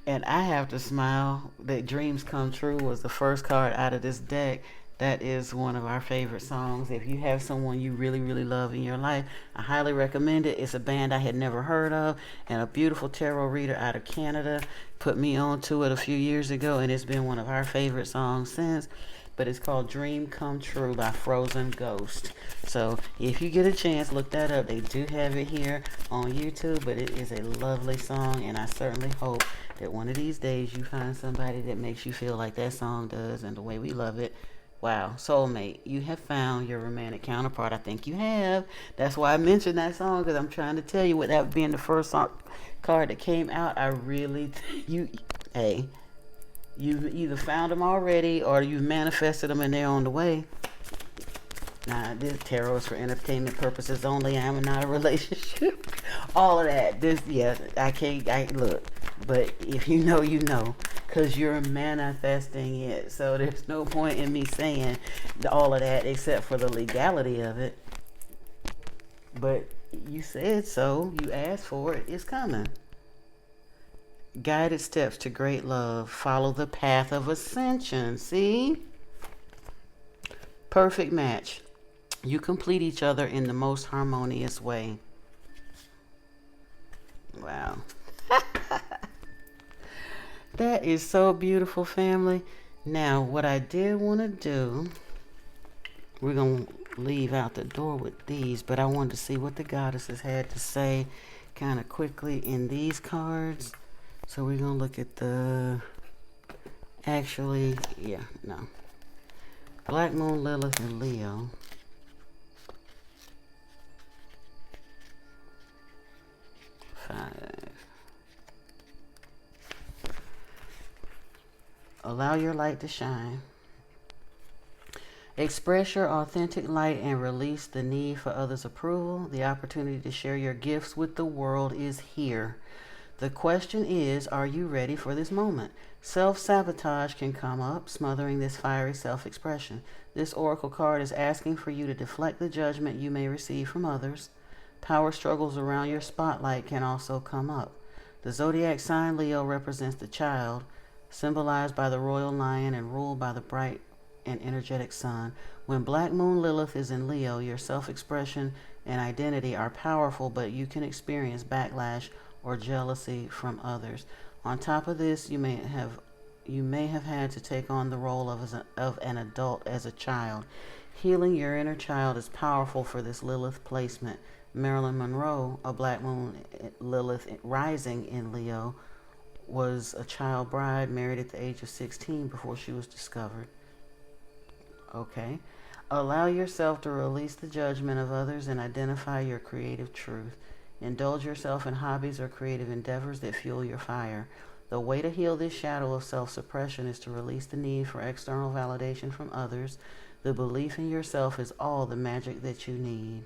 And I have to smile that Dreams Come True was the first card out of this deck. That is one of our favorite songs. If you have someone you really, really love in your life, I highly recommend it. It's a band I had never heard of, and a beautiful tarot reader out of Canada put me on to it a few years ago, and it's been one of our favorite songs since. But it's called Dream Come True by Frozen Ghost. So if you get a chance, look that up. They do have it here on YouTube, but it is a lovely song, and I certainly hope that one of these days you find somebody that makes you feel like that song does and the way we love it. Wow, soulmate, you have found your romantic counterpart. I think you have. That's why I mentioned that song, because I'm trying to tell you, with that being the first song, card that came out, I really, hey, you've either found them already or you've manifested them and they're on the way. Nah, this tarot is for entertainment purposes only. I'm not a relationship. All of that. I look. But if you know, you know. Because you're manifesting it. So there's no point in me saying all of that except for the legality of it. But you said so. You asked for it. It's coming. Guided steps to great love. Follow the path of ascension. See? Perfect match. You complete each other in the most harmonious way. Wow. That is so beautiful, family. Now, what I did want to do, we're going to leave out the door with these, but I wanted to see what the goddesses had to say kind of quickly in these cards. So we're going to look at Black Moon, Lilith, and Leo. Allow your light to shine. Express your authentic light and release the need for others' approval. The opportunity to share your gifts with the world is here. The question is, are you ready for this moment? Self-sabotage can come up, smothering this fiery self-expression. This oracle card is asking for you to deflect the judgment you may receive from others. Power struggles around your spotlight can also come up. The zodiac sign Leo represents the child, symbolized by the royal lion and ruled by the bright and energetic sun. When Black Moon Lilith is in Leo, your self-expression and identity are powerful, but you can experience backlash or jealousy from others. On top of this, you may have had to take on the role of an adult as a child. Healing your inner child is powerful for this Lilith placement. Marilyn Monroe, a Black Moon Lilith rising in Leo, was a child bride married at the age of 16 before she was discovered. Okay. Allow yourself to release the judgment of others and identify your creative truth. Indulge yourself in hobbies or creative endeavors that fuel your fire. The way to heal this shadow of self-suppression is to release the need for external validation from others. The belief in yourself is all the magic that you need.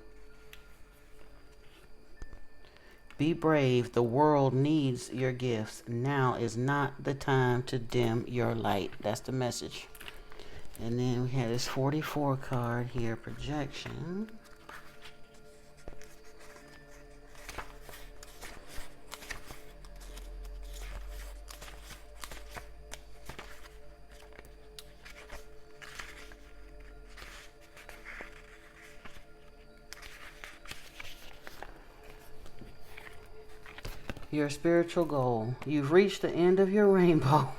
Be brave. The world needs your gifts. Now is not the time to dim your light. That's the message. And then we have this 44 card here, projection. Your spiritual goal. You've reached the end of your rainbow.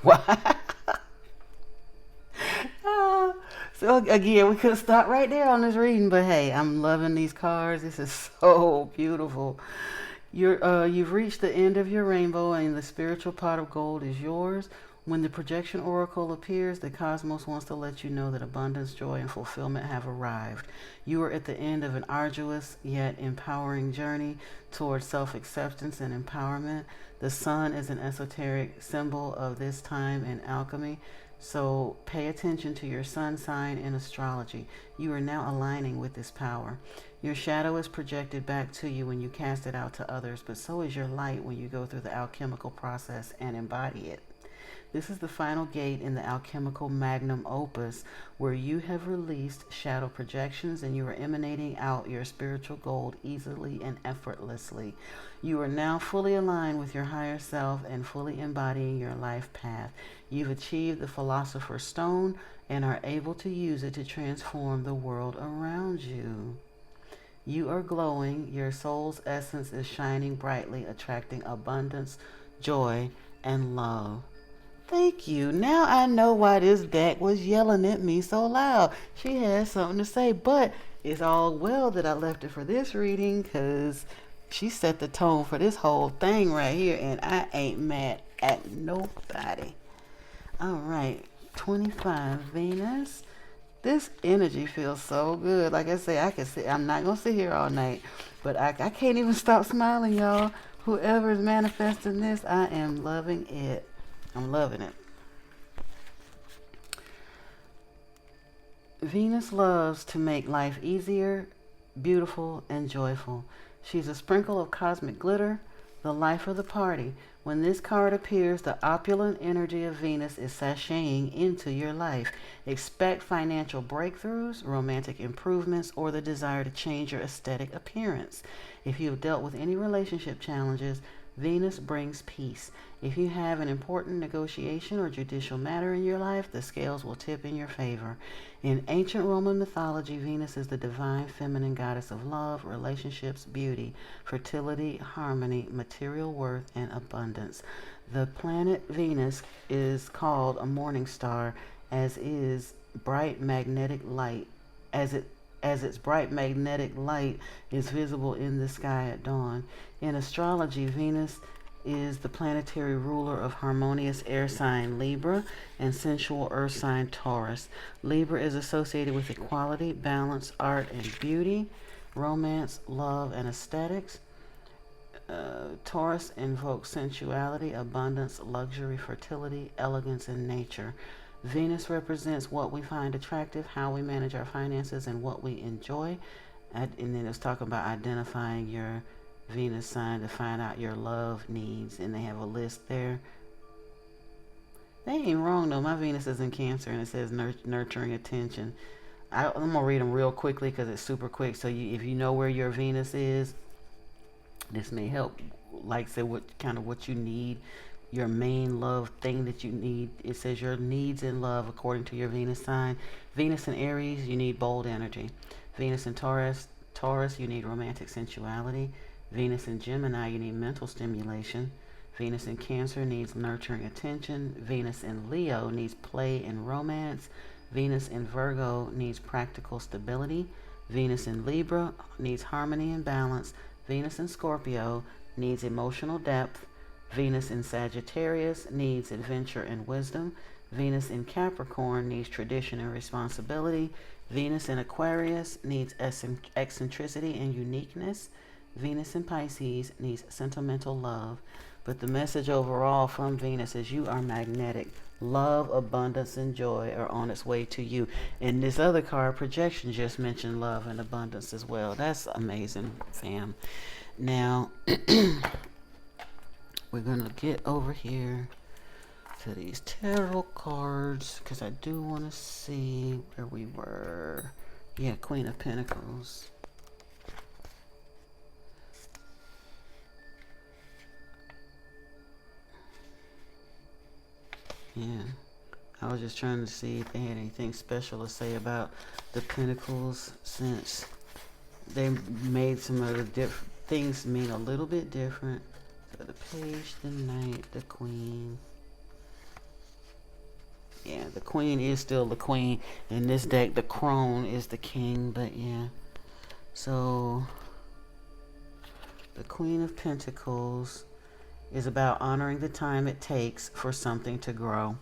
So again, we could have stopped right there on this reading, but hey, I'm loving these cards. This is so beautiful. You've reached the end of your rainbow, and the spiritual pot of gold is yours. When the projection oracle appears, the cosmos wants to let you know that abundance, joy, and fulfillment have arrived. You are at the end of an arduous yet empowering journey towards self-acceptance and empowerment. The sun is an esoteric symbol of this time in alchemy. So pay attention to your sun sign in astrology. You are now aligning with this power. Your shadow is projected back to you when you cast it out to others, but so is your light when you go through the alchemical process and embody it. This is the final gate in the alchemical magnum opus where you have released shadow projections and you are emanating out your spiritual gold easily and effortlessly. You are now fully aligned with your higher self and fully embodying your life path. You've achieved the Philosopher's Stone and are able to use it to transform the world around you. You are glowing. Your soul's essence is shining brightly, attracting abundance, joy, and love. Thank you. Now I know why this deck was yelling at me so loud. She had something to say, but it's all well that I left it for this reading because she set the tone for this whole thing right here, and I ain't mad at nobody. All right, 25 Venus. This energy feels so good. Like I say, I can sit. I'm not gonna sit here all night, but I can't even stop smiling, y'all. Whoever is manifesting this, I am loving it. I'm loving it. Venus loves to make life easier, beautiful, and joyful. She's a sprinkle of cosmic glitter, the life of the party. When this card appears, the opulent energy of Venus is sashaying into your life. Expect financial breakthroughs, romantic improvements, or the desire to change your aesthetic appearance. If you have dealt with any relationship challenges, Venus brings peace. If you have an important negotiation or judicial matter in your life, the scales will tip in your favor. In ancient Roman mythology, Venus is the divine feminine goddess of love, relationships, beauty, fertility, harmony, material worth, and abundance. The planet Venus is called a morning star, as is bright magnetic light, as its bright magnetic light is visible in the sky at dawn. In astrology, Venus is the planetary ruler of harmonious air sign Libra and sensual earth sign Taurus. Libra is associated with equality, balance, art, and beauty, romance, love, and aesthetics. Taurus invokes sensuality, abundance, luxury, fertility, elegance, and nature. Venus represents what we find attractive, how we manage our finances, and what we enjoy. And then it's talking about identifying your Venus sign to find out your love needs. And they have a list there. They ain't wrong though. My Venus is in Cancer and it says nurturing attention. I'm going to read them real quickly because it's super quick. So if you know where your Venus is, this may help. Like say what you need. Your main love thing that you need. It says your needs in love according to your Venus sign. Venus in Aries, you need bold energy. Venus in Taurus, you need romantic sensuality. Venus in Gemini, you need mental stimulation. Venus in Cancer needs nurturing attention. Venus in Leo needs play and romance. Venus in Virgo needs practical stability. Venus in Libra needs harmony and balance. Venus in Scorpio needs emotional depth. Venus in Sagittarius needs adventure and wisdom. Venus in Capricorn needs tradition and responsibility. Venus in Aquarius needs eccentricity and uniqueness. Venus in Pisces needs sentimental love. But the message overall from Venus is you are magnetic. Love, abundance, and joy are on its way to you. And this other card, projection, just mentioned love and abundance as well. That's amazing, fam. Now, we're going to get over here to these tarot cards because I do want to see where we were. Yeah, Queen of Pentacles. Yeah, I was just trying to see if they had anything special to say about the Pentacles since they made some of the different things mean a little bit different. So the Page, the Knight, the Queen. Yeah, the Queen is still the Queen. In this deck, the Crone is the King, but yeah. So, the Queen of Pentacles is about honoring the time it takes for something to grow.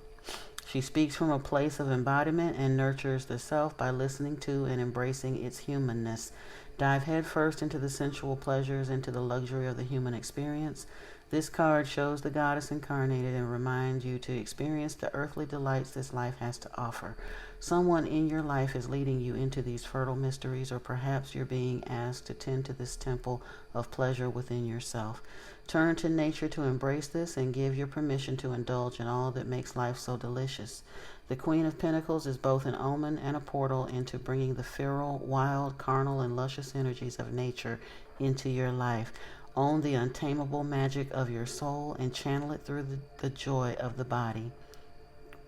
She speaks from a place of embodiment and nurtures the self by listening to and embracing its humanness. Dive headfirst into the sensual pleasures, into the luxury of the human experience. This card shows the goddess incarnated and reminds you to experience the earthly delights this life has to offer. Someone in your life is leading you into these fertile mysteries, or perhaps you're being asked to tend to this temple of pleasure within yourself. Turn to nature to embrace this and give your permission to indulge in all that makes life so delicious. The Queen of Pentacles is both an omen and a portal into bringing the feral, wild, carnal, and luscious energies of nature into your life. Own the untamable magic of your soul and channel it through the joy of the body.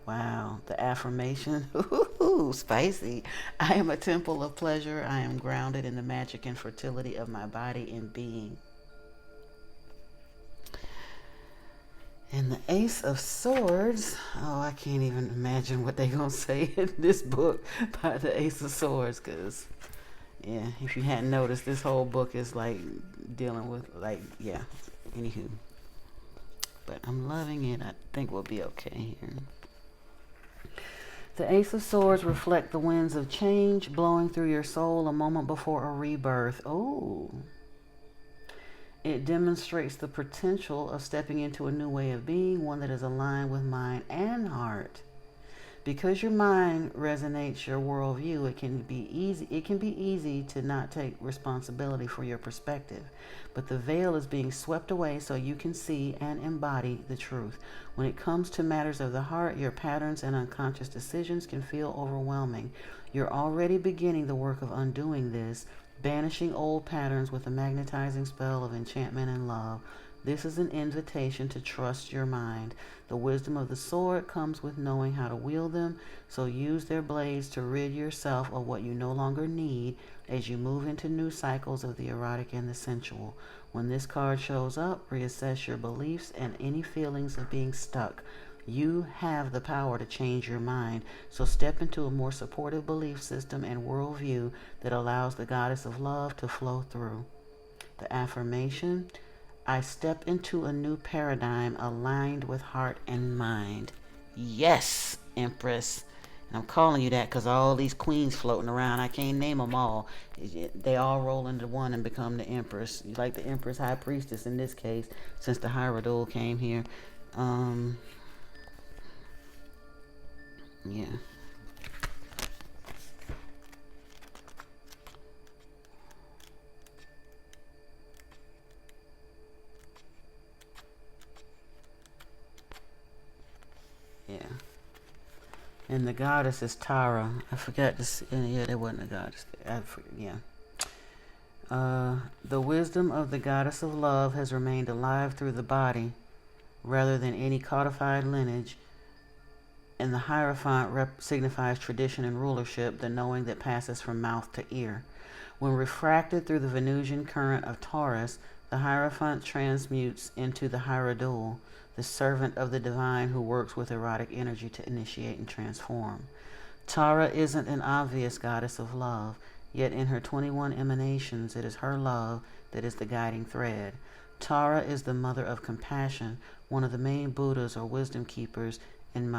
Wow, the affirmation, ooh, spicy. I am a temple of pleasure. I am grounded in the magic and fertility of my body and being. And the Ace of Swords, oh, I can't even imagine what they're going to say in this book by the Ace of Swords, because, yeah, if you hadn't noticed, this whole book is, like, dealing with, like, yeah, anywho. But I'm loving it. I think we'll be okay here. The Ace of Swords reflect the winds of change blowing through your soul a moment before a rebirth. Oh. It demonstrates the potential of stepping into a new way of being, one that is aligned with mind and heart. Because your mind resonates your worldview, it can be easy to not take responsibility for your perspective. But the veil is being swept away so you can see and embody the truth. When it comes to matters of the heart, your patterns and unconscious decisions can feel overwhelming. You're already beginning the work of undoing this, banishing old patterns with a magnetizing spell of enchantment and love. This is an invitation to trust your mind. The wisdom of the sword comes with knowing how to wield them, so use their blades to rid yourself of what you no longer need as you move into new cycles of the erotic and the sensual. When this card shows up, reassess your beliefs and any feelings of being stuck. You have the power to change your mind, so step into a more supportive belief system and worldview that allows the goddess of love to flow through. The affirmation, I step into a new paradigm aligned with heart and mind. Yes, Empress. And I'm calling you that because all these queens floating around, I can't name them all. They all roll into one and become the Empress. Like the Empress High Priestess in this case, since the Hierodule came here. Yeah. Yeah. And the goddess is Tara. I forgot to see. Yeah, there wasn't a goddess. Yeah. The wisdom of the goddess of love has remained alive through the body rather than any codified lineage. And the Hierophant signifies tradition and rulership, the knowing that passes from mouth to ear. When refracted through the Venusian current of Taurus, the Hierophant transmutes into the Hierodule, the servant of the divine who works with erotic energy to initiate and transform. Tara isn't an obvious goddess of love, yet in her 21 emanations, it is her love that is the guiding thread. Tara is the mother of compassion, one of the main Buddhas or wisdom keepers in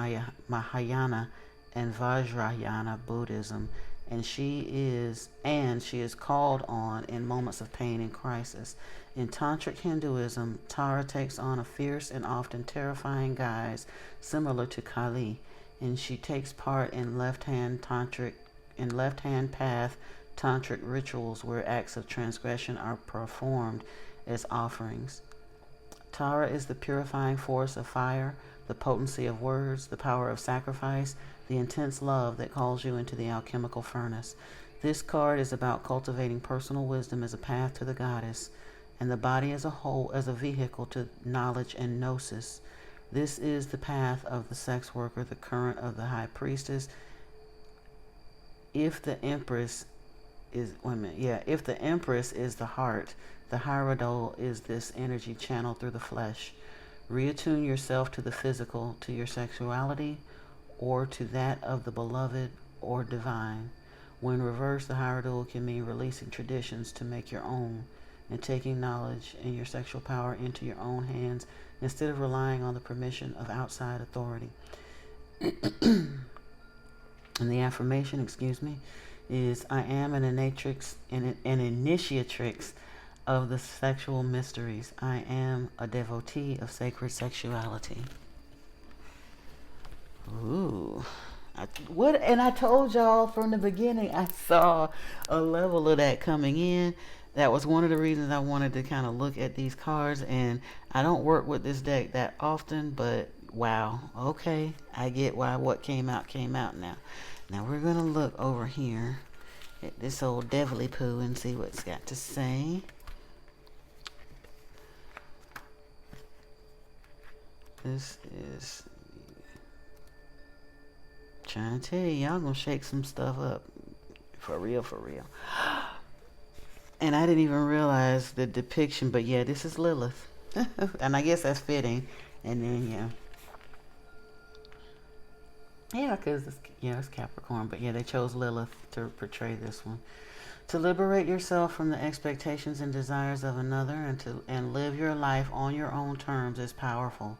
Mahayana and Vajrayana Buddhism, and she is called on in moments of pain and crisis. In Tantric Hinduism, Tara takes on a fierce and often terrifying guise similar to Kali, and she takes part in left-hand path tantric rituals where acts of transgression are performed as offerings. Tara is the purifying force of fire, the potency of words, the power of sacrifice, the intense love that calls you into the alchemical furnace. This card is about cultivating personal wisdom as a path to the goddess, and the body as a whole as a vehicle to knowledge and gnosis. This is the path of the sex worker, the current of the high priestess. If the Empress is the heart, the Hierodule is this energy channeled through the flesh. Reattune yourself to the physical, to your sexuality, or to that of the beloved or divine. When reversed, the Hierodule can mean releasing traditions to make your own and taking knowledge and your sexual power into your own hands instead of relying on the permission of outside authority. And the affirmation, is I am an initiatrix of the sexual mysteries. I am a devotee of sacred sexuality. Ooh. And I told y'all from the beginning, I saw a level of that coming in. That was one of the reasons I wanted to kind of look at these cards. And I don't work with this deck that often, but wow, okay, I get why what came out now. Now we're gonna look over here at this old devilly poo and see what it's got to say. This is trying to tell you, y'all gonna shake some stuff up. For real, for real. And I didn't even realize the depiction, but yeah, this is Lilith. And I guess that's fitting. And then, yeah. Yeah, because it's Capricorn, but yeah, they chose Lilith to portray this one. To liberate yourself from the expectations and desires of another and live your life on your own terms is powerful.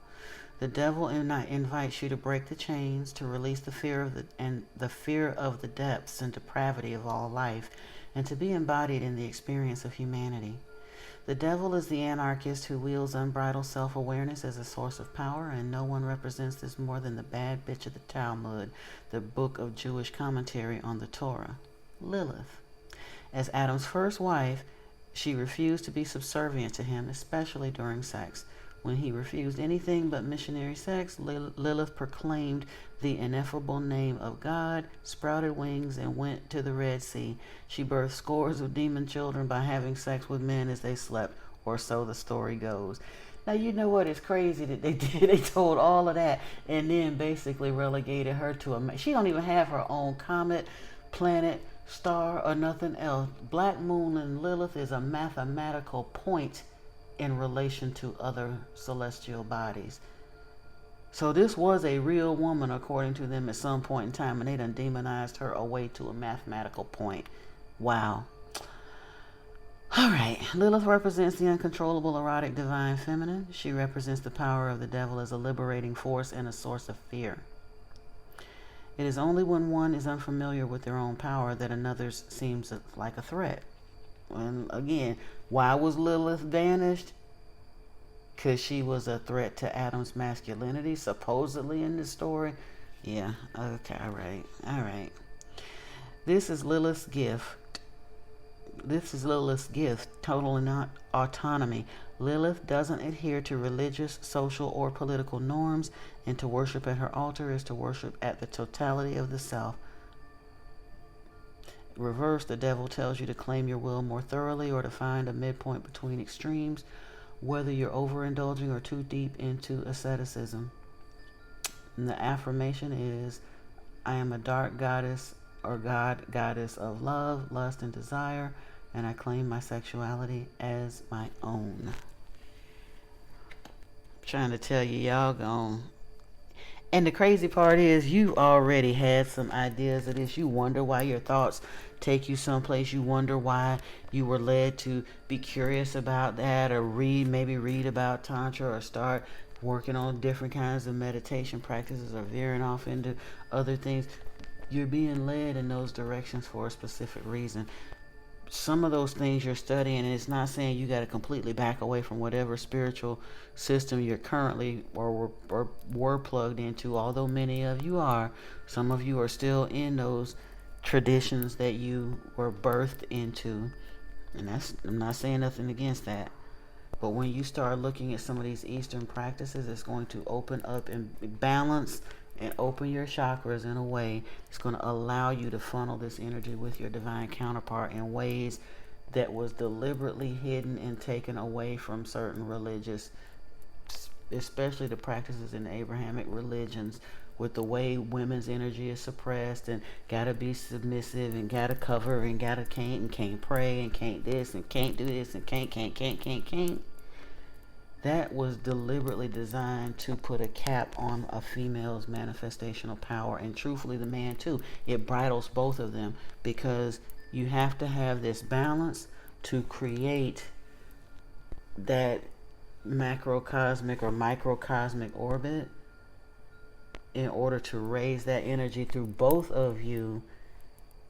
The devil invites you to break the chains, to release the fear of the depths and depravity of all life, and to be embodied in the experience of humanity. The devil is the anarchist who wields unbridled self-awareness as a source of power, and no one represents this more than the bad bitch of the Talmud, the book of Jewish commentary on the Torah, Lilith. As Adam's first wife, she refused to be subservient to him, especially during sex. When he refused anything but missionary sex, Lilith proclaimed the ineffable name of God, sprouted wings, and went to the Red Sea. She birthed scores of demon children by having sex with men as they slept, or so the story goes. Now, you know what? It's crazy that they did. They told all of that and then basically relegated her to a... She don't even have her own comet, planet, star, or nothing else. Black Moon and Lilith is a mathematical point in relation to other celestial bodies. So this was a real woman according to them at some point in time, and they done demonized her away to a mathematical point. Wow. Alright, Lilith represents the uncontrollable erotic divine feminine. She represents the power of the devil as a liberating force and a source of fear. It is only when one is unfamiliar with their own power that another's seems like a threat. And again, why was Lilith banished? Because she was a threat to Adam's masculinity, supposedly in this story. Yeah, okay, all right. This is Lilith's gift. Total autonomy. Lilith doesn't adhere to religious, social, or political norms, and to worship at her altar is to worship at the totality of the self. Reverse, the devil tells you to claim your will more thoroughly or to find a midpoint between extremes, whether you're overindulging or too deep into asceticism. And the affirmation is, I am a dark goddess or goddess of love, lust, and desire, and I claim my sexuality as my own. I'm trying to tell you, y'all gone. And the crazy part is you already had some ideas of this. You wonder why your thoughts take you someplace. You wonder why you were led to be curious about that, or maybe read about Tantra, or start working on different kinds of meditation practices, or veering off into other things. You're being led in those directions for a specific reason. Some of those things you're studying, and it's not saying you got to completely back away from whatever spiritual system you're currently or were plugged into, although many of you are. Some of you are still in those traditions that you were birthed into, and I'm not saying nothing against that. But when you start looking at some of these Eastern practices, it's going to open up and balance and open your chakras in a way that's going to allow you to funnel this energy with your divine counterpart in ways that was deliberately hidden and taken away from certain religious, especially the practices in the Abrahamic religions, with the way women's energy is suppressed and gotta be submissive and gotta cover and gotta can't pray and can't this and can't do this and can't. That was deliberately designed to put a cap on a female's manifestational power, and truthfully the man too. It bridles both of them, because you have to have this balance to create that macrocosmic or microcosmic orbit in order to raise that energy through both of you.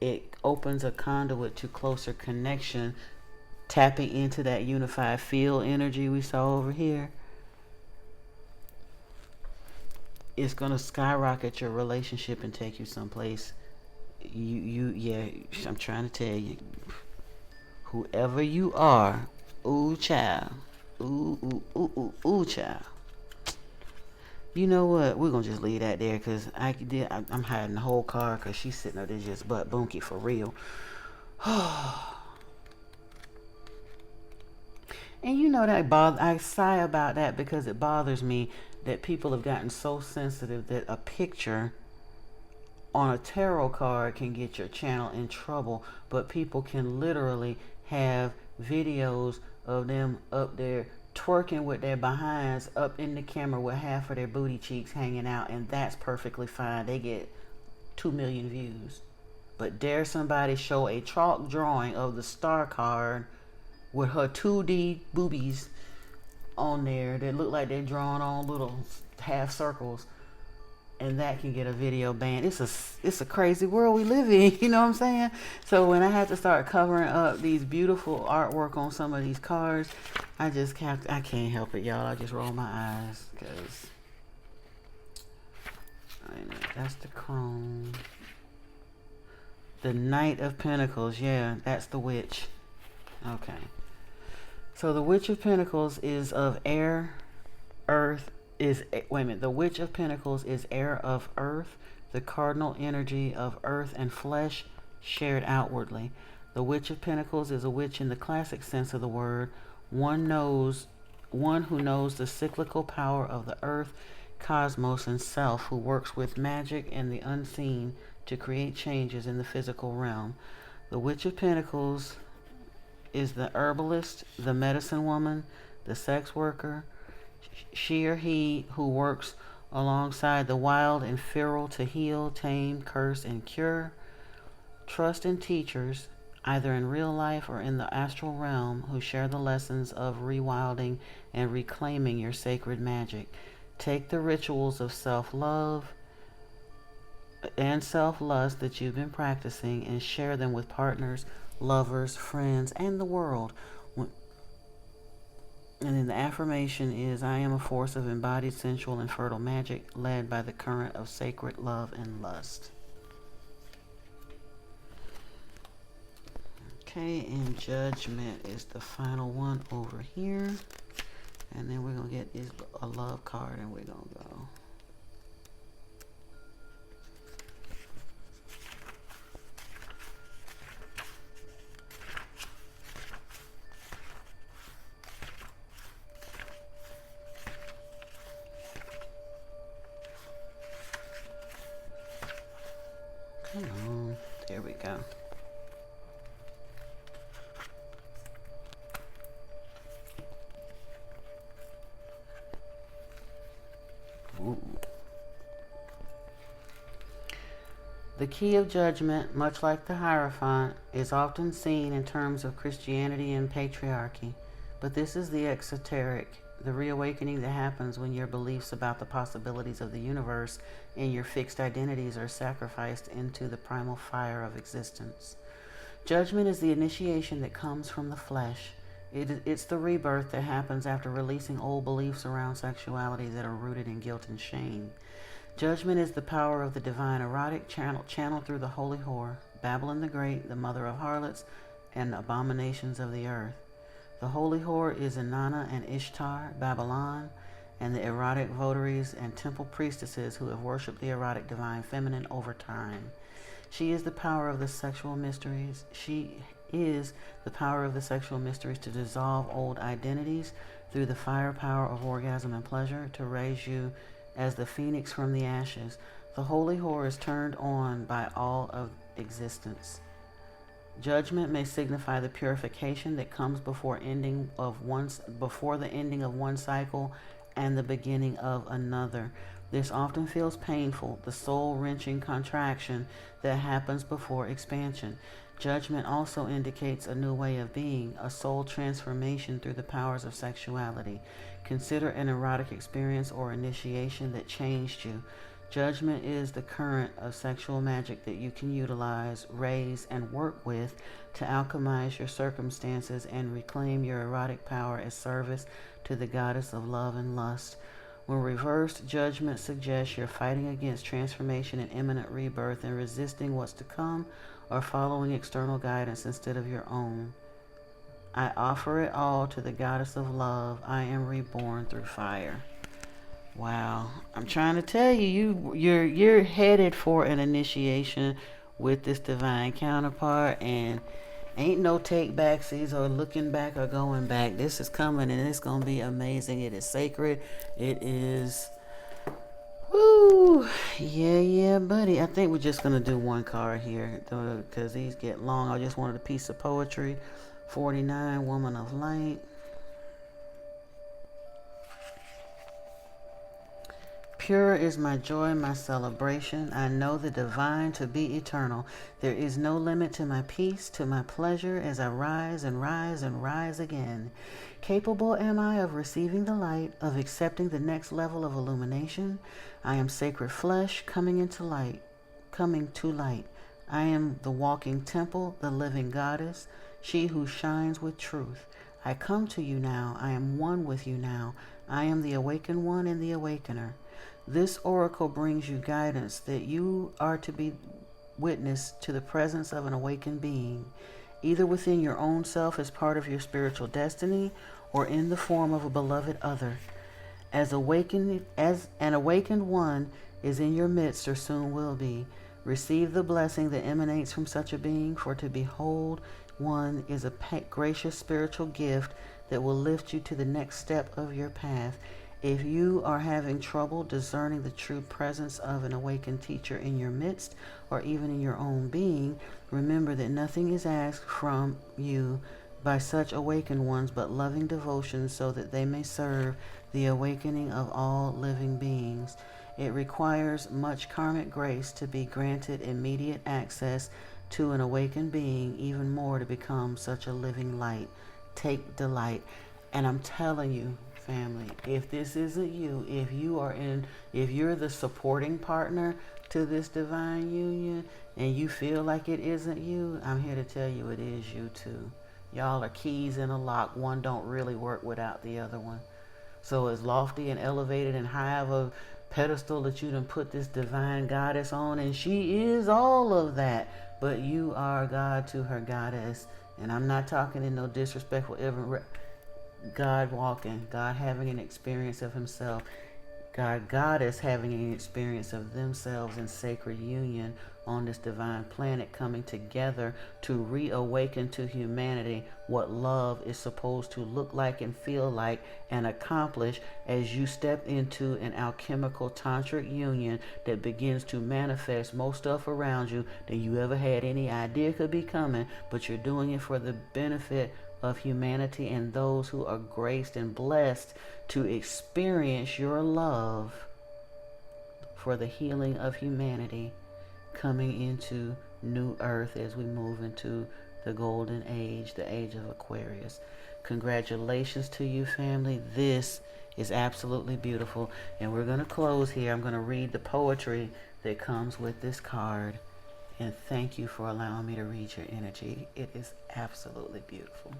It opens a conduit to closer connection, tapping into that unified field energy we saw over here. It's going to skyrocket your relationship and take you someplace. Yeah, I'm trying to tell you. Whoever you are, ooh, child. Ooh, ooh, ooh, ooh, ooh, child. You know what? We're going to just leave that there because I'm hiding the whole car because she's sitting up there just butt bunky for real. And you know that I sigh about that because it bothers me that people have gotten so sensitive that a picture on a tarot card can get your channel in trouble, but people can literally have videos of them up there twerking with their behinds up in the camera with half of their booty cheeks hanging out, and that's perfectly fine. They get 2 million views. But dare somebody show a chalk drawing of the star card with her 2D boobies on there that look like they're drawn on little half circles, and that can get a video banned. It's a crazy world we live in, you know what I'm saying? So when I have to start covering up these beautiful artwork on some of these cards, I can't help it, y'all. I just roll my eyes because that's the Crone. The Knight of Pentacles, yeah, that's the witch. Okay. So the Witch of Pentacles is of air, earth, the Witch of Pentacles is air of earth, the cardinal energy of earth and flesh shared outwardly. The Witch of Pentacles is a witch in the classic sense of the word, one who knows the cyclical power of the earth, cosmos, and self, who works with magic and the unseen to create changes in the physical realm. The Witch of Pentacles is the herbalist, the medicine woman, the sex worker, she or he who works alongside the wild and feral to heal, tame, curse, and cure. Trust in teachers, either in real life or in the astral realm, who share the lessons of rewilding and reclaiming your sacred magic. Take the rituals of self-love and self-lust that you've been practicing and share them with partners, lovers, friends, and the world. And then the affirmation is, I am a force of embodied, sensual, and fertile magic, led by the current of sacred love and lust. Okay, and Judgment is the final one over here. And then we're going to get a love card, and we're going to go. Come on. There we go. Ooh. The key of judgment, much like the Hierophant, is often seen in terms of Christianity and patriarchy. But this is the exoteric, the reawakening that happens when your beliefs about the possibilities of the universe and your fixed identities are sacrificed into the primal fire of existence. Judgment is the initiation that comes from the flesh. It's the rebirth that happens after releasing old beliefs around sexuality that are rooted in guilt and shame. Judgment is the power of the divine erotic channeled through the holy whore, Babylon the Great, the mother of harlots and abominations of the earth. The holy whore is Inanna and Ishtar, Babylon, and the erotic votaries and temple priestesses who have worshipped the erotic divine feminine over time. She is the power of the sexual mysteries. She is the power of the sexual mysteries to dissolve old identities through the firepower of orgasm and pleasure, to raise you as the phoenix from the ashes. The holy whore is turned on by all of existence. Judgment may signify the purification that comes before the ending of one cycle and the beginning of another. This often feels painful, the soul-wrenching contraction that happens before expansion. Judgment also indicates a new way of being, a soul transformation through the powers of sexuality. Consider an erotic experience or initiation that changed you. Judgment is the current of sexual magic that you can utilize, raise, and work with to alchemize your circumstances and reclaim your erotic power as service to the goddess of love and lust. When reversed, judgment suggests you're fighting against transformation and imminent rebirth and resisting what's to come, or following external guidance instead of your own. I offer it all to the goddess of love. I am reborn through fire. Wow. I'm trying to tell you, you're headed for an initiation with this divine counterpart, and ain't no take backsies or looking back or going back. This is coming and it's gonna be amazing. It is sacred. It is woo. Yeah, buddy. I think we're just gonna do one card here because these get long. I just wanted a piece of poetry. 49, Woman of Light. Pure is my joy, my celebration. I know the divine to be eternal. There is no limit to my peace, to my pleasure, as I rise and rise and rise again. Capable am I of receiving the light, of accepting the next level of illumination. I am sacred flesh coming into light, coming to light. I am the walking temple, the living goddess, she who shines with truth. I come to you now. I am one with you now. I am the awakened one and the awakener. This oracle brings you guidance that you are to be witness to the presence of an awakened being, either within your own self as part of your spiritual destiny or in the form of a beloved other. As an awakened one is in your midst or soon will be, receive the blessing that emanates from such a being, for to behold one is a gracious spiritual gift that will lift you to the next step of your path. If you are having trouble discerning the true presence of an awakened teacher in your midst or even in your own being, remember that nothing is asked from you by such awakened ones but loving devotion so that they may serve the awakening of all living beings. It requires much karmic grace to be granted immediate access to an awakened being, even more to become such a living light. Take delight. And I'm telling you, family, if this isn't you, if you're the supporting partner to this divine union and you feel like it isn't you, I'm here to tell you it is you too. Y'all are keys in a lock. One don't really work without the other one. So as lofty and elevated and high of a pedestal that you done put this divine goddess on, and she is all of that, but you are God to her goddess. And I'm not talking in no disrespectful God walking, God having an experience of himself, Goddess having an experience of themselves in sacred union on this divine planet, coming together to reawaken to humanity what love is supposed to look like and feel like and accomplish as you step into an alchemical tantric union that begins to manifest most stuff around you than you ever had any idea could be coming, but you're doing it for the benefit of humanity and those who are graced and blessed to experience your love for the healing of humanity coming into new earth as we move into the golden age, the age of Aquarius. Congratulations to you, family. This is absolutely beautiful. And we're going to close here. I'm going to read the poetry that comes with this card. And thank you for allowing me to read your energy. It is absolutely beautiful.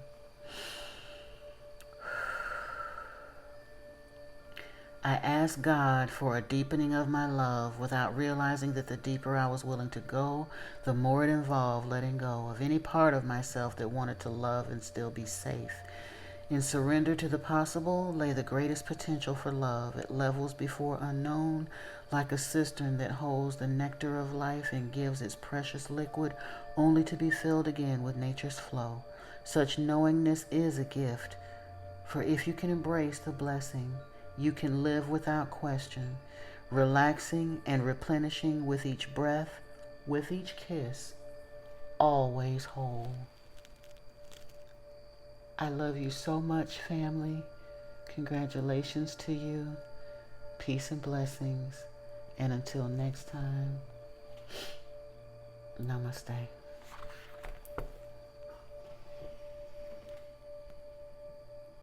I asked God for a deepening of my love without realizing that the deeper I was willing to go, the more it involved letting go of any part of myself that wanted to love and still be safe. In surrender to the possible lay the greatest potential for love at levels before unknown, like a cistern that holds the nectar of life and gives its precious liquid only to be filled again with nature's flow. Such knowingness is a gift, for if you can embrace the blessing, you can live without question, relaxing and replenishing with each breath, with each kiss, always whole. I love you so much, family. Congratulations to you. Peace and blessings. And until next time, namaste.